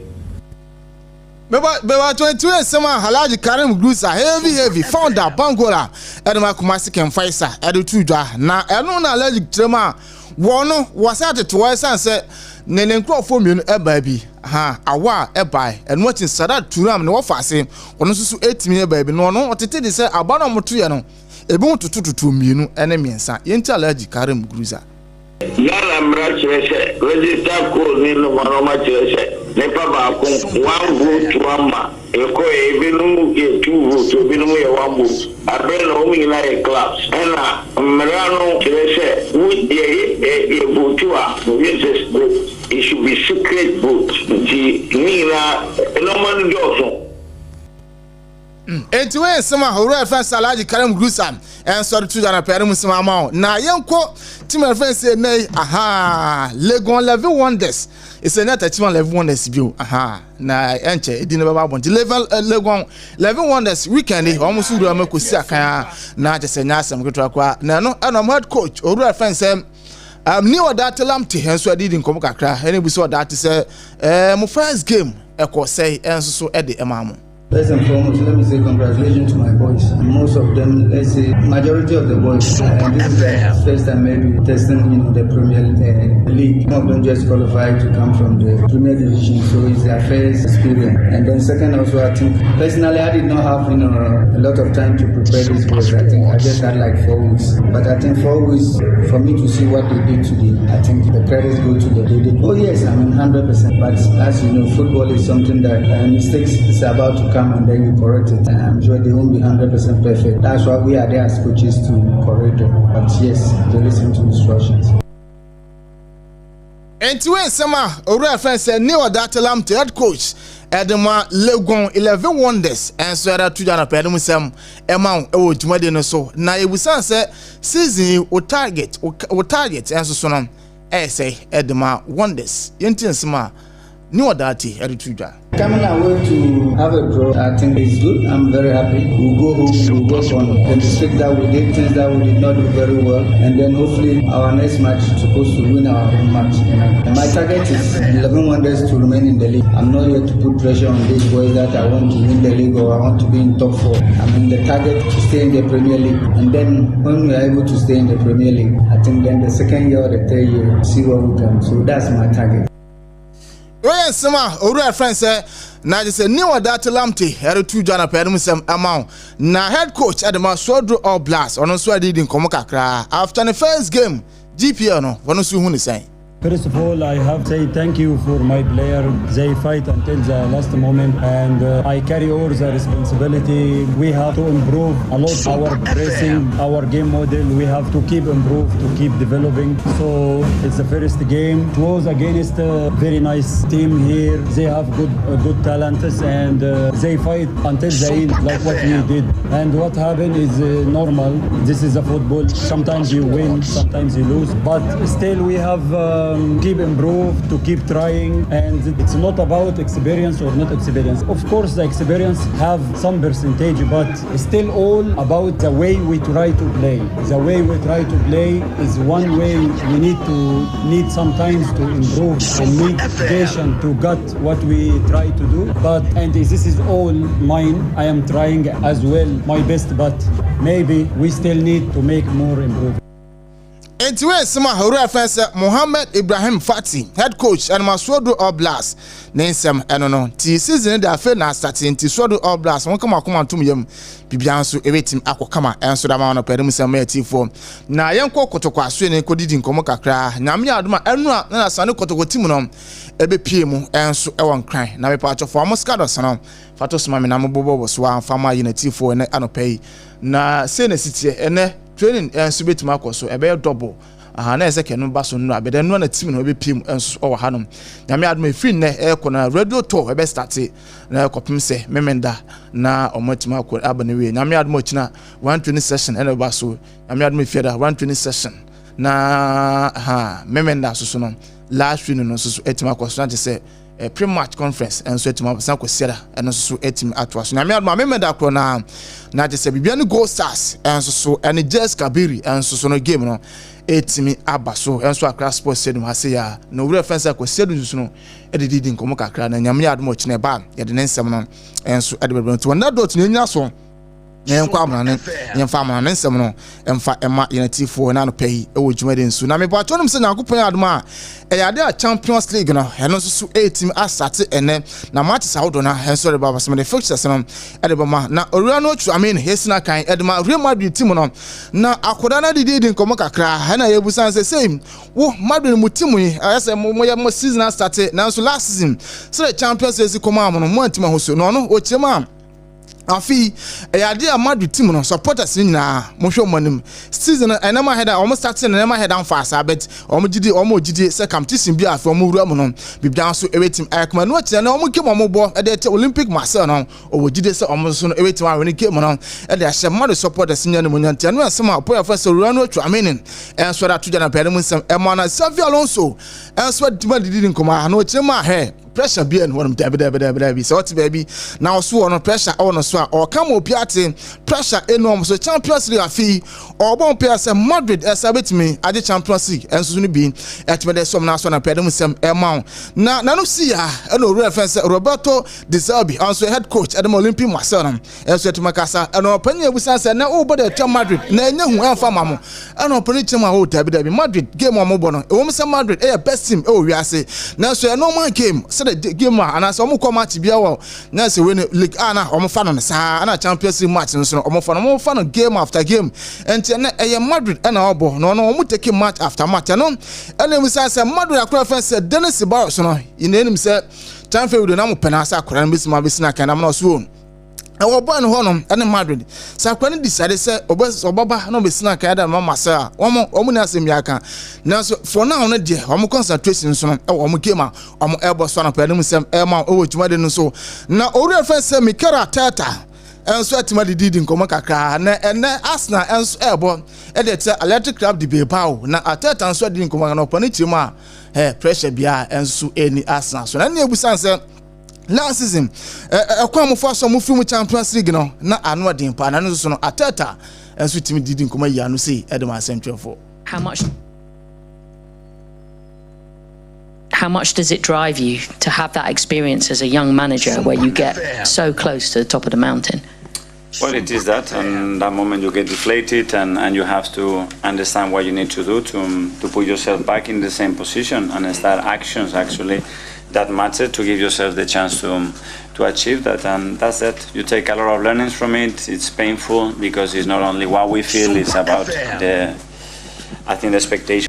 M: Beba 22 sema Alhaji Karim Grusa heavy founder Bangola edema Kumasi Kim Faisa edu tudwa na eno na Alhaji Trema wono wasate to wasa se nene nkrofo mienu eba bi awa eba eno watin sada turam ne wofase ono susu 8 mi eba bi no no otete de se abana moto ye no ebi mutututu mienu ene miensa yenti Alhaji Karim Grusa
H: Yala mrachese register code ni no manoma chese ne pa ba ko 1 vote wama eko ebinu ke 2 vote ebinu ye 1 vote abena o mi na e class ena mrano chese we e vote wa it should be secret vote ni na no man do so
M: enti we sema horo fans Alhaji Karim Grusa en so tu na pere musima ma na yenko team fans nay Legon Level Wonders it's a net team Level Wonders bio na enche edine baba bon Legon Level Wonders weekend almost do amakosi aka na jese nya asem ketwa kwa na no anam head coach horo fans ni oda telamte en so adidi nkom kakra ene bu so oda te se mo first game ekosei en so ede emamo.
N: First and foremost, let me say congratulations to my boys. Most of them, let's say, majority of the boys, and this is the first time maybe testing in the Premier League. Some of them just qualified to come from the Premier Division, so it's their first experience. And then second also, I think, personally, I did not have a lot of time to prepare these boys. I think I just had like 4 weeks. But I think 4 weeks, for me to see what they did today, I think the credits go to the day. Oh yes, I mean 100%. But as you know, football is something that mistakes is about to come and then you correct it. I'm sure they won't be 100% perfect. That's why we are there as coaches to correct them. But yes, they listen to instructions.
M: And to summer, Ora friends said, Neo Datalam to head coach, Edema Legon 11 Wonders, and so that to Jana Pedamusam, amount oh, Jumadino so. Now, it was answer season or target, and so on. Say Edema Wonders, Yentinsma, Neo Dati, Edituja.
N: Coming away to have a draw, I think it's good. I'm very happy. We'll go home, we'll work on the mistake that we did, things that we did not do very well, and then hopefully our next match is supposed to win our own match. And my target is 11 Wonders to remain in the league. I'm not here to put pressure on these boys that I want to win the league or I want to be in top 4. I mean the target to stay in the Premier League, and then when we are able to stay in the Premier League, I think then the second year or the third year, see what we can. So that's my target.
M: Well, Sama, Ora friends say, now just a new Datalamte, Hero 2 Jana Pedamusam amount. Now head coach at the Ransford All Blast, on also did in Komokakra. After the first game, GPO no, what no one is saying.
O: First of all, I have to say thank you for my player. They fight until the last moment, and I carry all the responsibility. We have to improve a lot our pressing, our game model. We have to keep improve, to keep developing. So it's the first game. It was against a very nice team here. They have good talents, and they fight until the end, like what we did. And what happened is normal. This is a football. Sometimes you win, sometimes you lose, but still we have. Keep improve, to keep trying, and it's not about experience or not experience. Of course the experience have some percentage, but still all about the way we try to play. The way we try to play is one way. We need sometimes to improve and need patience to get what we try to do, and this is all mine. I am trying as well my best, but maybe we still need to make more improvement.
M: And to some reference Mohammed Ibrahim Fati, head coach and Ransford All Blast. Nensem enono ti season da fe na starting ti Ransford All Blast won kama akoma antum yam bibia so ewetim akokama enso da ma no pedem sem ati4 na yenko kotokwa so ne kodidi nkomo kakra nyame adoma enu na sane kotokwa tim no ebe pie mu enso e won kran na me pa achofo amoskado sono fato soma me na mbobo so afama yi na ati4 ne anopai na se na sitie ene training enso betima akoso ebe double na ezeke no baso no abede no na team no be pim enso o hanom nyame adom free ne e kona radio tour ebe start na kopim se memenda na omotima akọ abane we nyame adom china 120 session ene baso nyame adom fieda 120 session na memenda so no last week no so etima akọ so na se pre-match conference enso etima asan ko sieda ene so etim atwa so nyame adom memenda akọ na je bibia no goal stars enso so ene Jess Kabiri enso so no game no etimi abaso enso akra sports stadium hase ya no reference akọ so no edidi nkomo kakra na nyame adom chine ba ye de nsem no enso edebebe to na dot nya so yenkwa amana yemfa amana nsem no emfa ema yenati4 na no pay ewo dwumade nsu na me ba tonum se nyakopon adom a eyade a Champions League no eno so team asate ene na matches awdo na enso de baba some the fixtures no edebama na owura no tru amen hesina kan edema Real Madrid team no na akoda na didi nkomo kakra na yebusan se same wo Madrid mu team yi ayase mo season asate na so last season so the Champions League koma am no mo antima hoso no no o chema afi eyade a Madrid team no supporters ni na mo hwe monim season enema header almost starting enema header fast bet omogidi se competition bi afi omowura mo no bibia so ewetim akoma no kire na omoke mo bo e de Olympic Marseille no omogidi se omo so no ewetim a woni ke mo no e de ahye Madrid supporters ni mo nyantia no asema apoya fa se owura no atwa meaning enso da to jana pere mu nsem e mo na Xavi Alonso enso didi nkoma no kire ma he pressure be and one dabi so what baby now so on pressure on so or come opiate pressure enormous so Champions League afi or bon pair say Madrid esabet me at the Champions League and so be at me some na so na pedem sem amount na no see ya no reference Roberto De Zerbi also head coach at the Olympic Marseille and so to Makasa and opinion we say na o body at Madrid na nya hu amfa mamo and opinion chema o dabi Madrid game o mo bono e wo say Madrid e best team e we say na so normal game the game and as omo come match bia wo na se we league ana omo fa no sa ana Champions League match no so omo fa no game after game enti na eye Madrid na obo no omo take match after match no ene mi say Madrid akora fa say Dennis Barros no in enim say time for we do na mo penasa akora no bisima bisina kan na so Our born honum and Madrid. Sakwan decided say Obaba no be snack ada mama say omo na asem yaka. Now so for now no dey omo concentration so no omo game omo elbow so na pedem sem ma owo tuma de no so. Na ori friend say Mikel Tata enso atima de didi nkomo kakra na ene Arsenal enso elbow e dey tell Electric Club di Bilbao na Ateta enso de nkomo na opani tima pressure bia enso eni Arsenal. So na ebusan say last season, a for some film Champions League no na anwa din pa na no so no Ateta enso timi didi nkoma ya no say Edema Central for.
P: How much does it drive you to have that experience as a young manager where you get so close to the top of the mountain?
Q: Well, it is that, and that moment you get deflated, and you have to understand what you need to do to put yourself back in the same position and start actions actually that matter to give yourself the chance to achieve that. And that's it. You take a lot of learnings from it. It's painful because it's not only what we feel, it's about the expectation.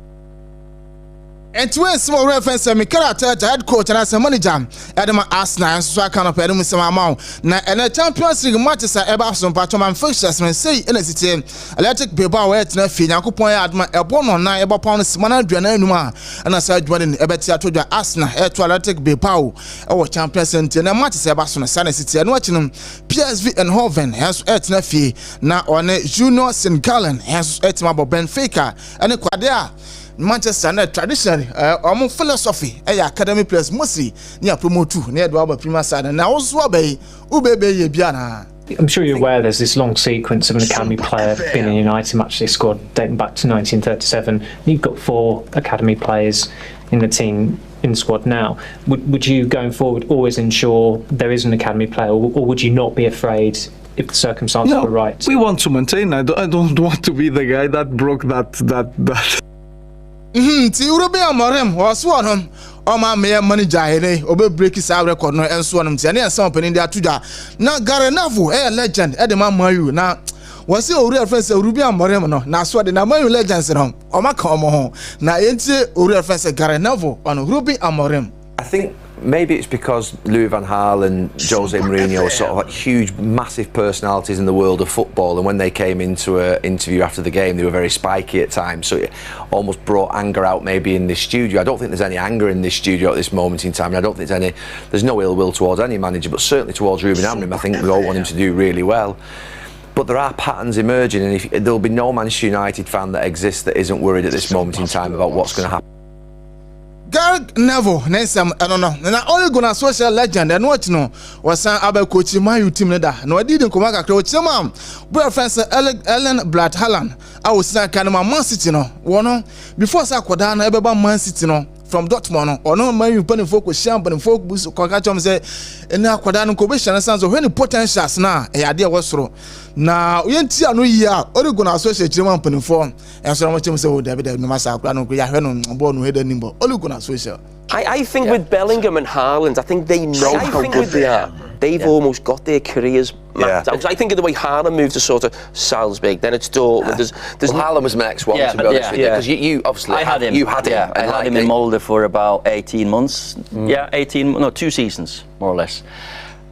M: And to a small reference, Mikel Arteta, head coach and as a manager, Edema Arsenal, and so I can of Edema Samamau. Now, and the Champions League matches are about some patron fixtures, and say in a city, Electric Bilbao, where it's not feeling, Point Adma, a bone on 9 about pound Simana Dranuma, and I said, when Ebetia told you Arsenal, to Electric Bilbao, our Champions League, and the matches are about some Sunny City, and watching them, PSV and Hoven, has at Nefi, now on a Junior St. Gallen, has at Mabo Benfica, and a Quadia. Manchester na traditionally omo philosophy academy players mostly near promote 2 near do premier side na also ubebe ye bia na.
R: I'm sure you're aware there's this long sequence of an academy player being in United matchday squad dating back to 1937. You've got 4 academy players in the team in the squad now. Would you going forward always ensure there is an academy player, or would you not be afraid if the circumstances were right?
S: We want to maintain. I don't want to be the guy that broke that.
M: Ti Urobe Amorem was one my mayor manager here obe break his record no enso onum ti na some opening there tuja na Garenavo legend e de man mayu na was say ori reference Urobe Amorem no na so de na mayu legends no o maka omo ho na enti ori reference Garenavo on Urobe Amorem.
T: I think maybe it's because Louis van Gaal and Jose Mourinho are sort of like huge, massive personalities in the world of football, and when they came into an interview after the game, they were very spiky at times, so it almost brought anger out maybe in this studio. I don't think there's any anger in this studio at this moment in time, and I don't think there's no ill will towards any manager, but certainly towards Ruben Amorim. I think we all want him to do really well. But there are patterns emerging, and there'll be no Manchester United fan that exists that isn't worried at this moment in time about what's going to happen.
M: Gareth Neville, Nensam, I don't know. And I only gonna social legend and what no was about coach my team leader. No, I didn't come back. Coach, ma'am, brother friends, Ellen Blatt Halland. I was saying, kind of Man City, no, one before Sakwadana, ever Man City, no, from Dortmund, or no, my penny folk with champagne and folk boost, Cocachum say, and now Quadano Commission and sons of any potentials now, a idea was through. Now, we ain't no year, or you gonna associate German penny form, and so much say, David, no master, I don't know, born with a nimble, or you gonna associate.
U: I think with Bellingham and Haaland, I think they know how good they are. They've almost got their careers mapped out. I think of the way Haaland moved to sort of Salzburg, then it's Dortmund.
T: Haaland was my next one, to be honest with you, because you obviously
U: I had him.
T: You had him.
U: I had him in Molde for about 18 months. Yeah, 2 seasons, more or less.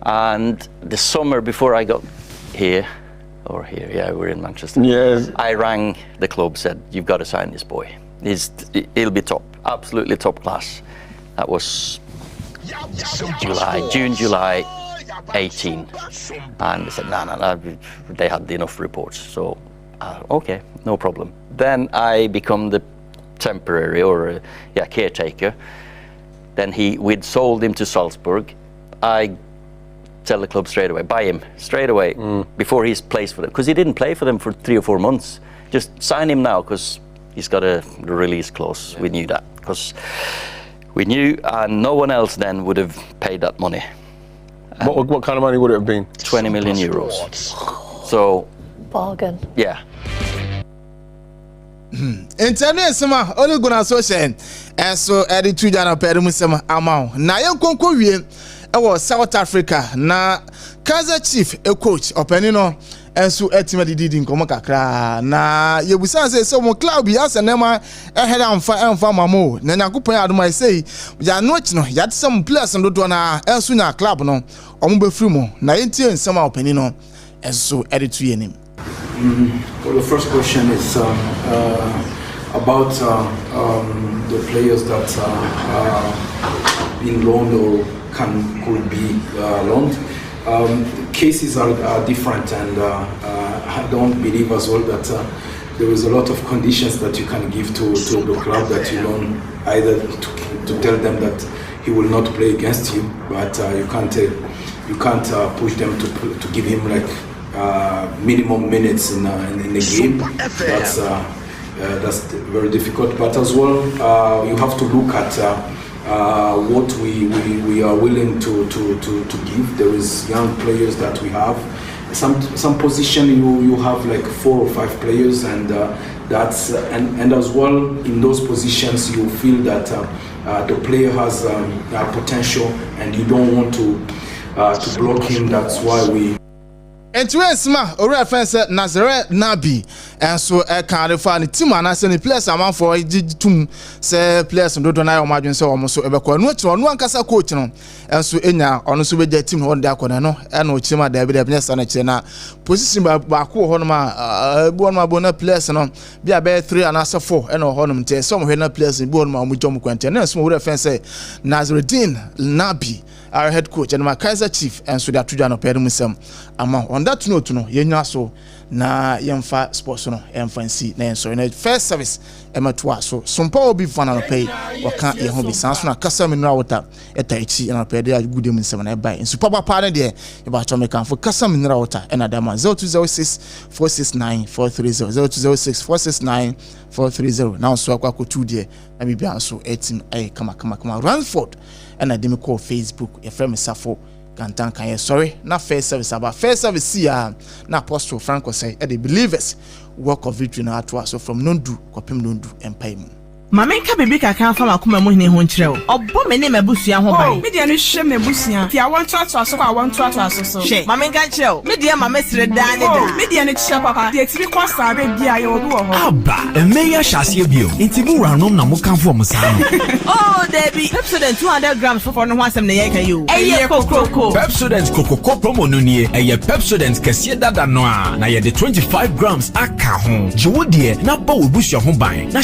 U: And the summer before I got here, we're in Manchester. Yes. I rang the club, said, you've got to sign this boy. He'll be top, absolutely top class. That was June, July 18. And they said, no, they had enough reports. So, okay, no problem. Then I become the temporary or caretaker. Then we'd sold him to Salzburg. I tell the club straight away, buy him straight away before he's plays for them. Because he didn't play for them for 3 or 4 months. Just sign him now because he's got a release clause. We knew that. Because we knew, and no one else then would have paid that money.
S: What kind of money would it have been?
U: 20 million euros. So,
V: bargain.
U: Yeah.
M: Internet sama only gonna associate and so Eddie Tujana Perimusama Amau. Na Yankonko wie was South Africa na Kaizer Chief a coach openino enso etima didi nkomo kakra na yebusan say so mo club bi asenema ehera amfa mamo na Nyankopon adoma say ya no chi no ya tsam players ndo do na enso nya club no omo be free mo na yentie nsam a opani no enso editu yenim.
E: Well, the first question is about the players that are being loaned or could be loaned. Cases are different, and I don't believe as well that there is a lot of conditions that you can give to the club that you loan, either to tell them that he will not play against you, but you can't push them to give him like minimum minutes in the game. That's very difficult. But as well, you have to look at what we are willing to give. There is young players that we have. Some position you have like 4 or 5 players, and that's and as well in those positions you feel that the player has potential, and you don't want to block him. That's why we.
M: Entuesma ora fence Nazare Nabi enso e kan refa ni team anase ni players amanfo tum se players dodo na omadwen se omo so ebekọ no chi ono ankasa coach no enso enya ono so beja team ho de akona no e na ochima da be de sa na chi na position ba ko ho no ma bu ono abona players no bia be 3 anase 4 e na ho no mte so mo hwe na players bu ono ma mo jom kwante na enso ora fence Nazarudin Nabi our head coach and my Kaiser chief and so that to no pay musem ama on that note no yenya so na yemfa sports no emfancy na so in first service emato so Sompa obi fana no pay waka ye ho bi sanso na kasa mineral water etaichi na pay dey good musem na buy so papa pa na de e ba cho me kan for kasa mineral water and adama 0206 469 430 0206 469 430 now so akwa ko 2 de na bibia so etim kama Ransford and I didn't call Facebook a friend Safo Gantan can sorry not first service about first service see na Apostle Franco say the believers work of victory na atwa so from nondu kopem nondu empire.
I: Mama nka bebe ka kan fama kuma mo hine ho nkyerɛw ɔbɔ me ne mabusua ho ban
V: me dia no hwɛ mabusua ti awon to aso so awon to aso so
I: hwɛ mama nka kyerɛw me dia mama sire daa ne da
V: me dia no kyerɛ papa de tiri kwa sa be bia ye obi wɔ hɔ
K: aba emeya hyase bio intibu ranom na mo kanfo mo saa
I: oh Debbie Pepsodent 200 grams for no ho asɛm na yɛ ka yo ɛyɛ kokoko
K: Pepsodent kokoko promo no nie ɛyɛ Pepsodent kɛse dada no a na yɛ de 25 grams aka ho jiwo de na ba obusua ho ban na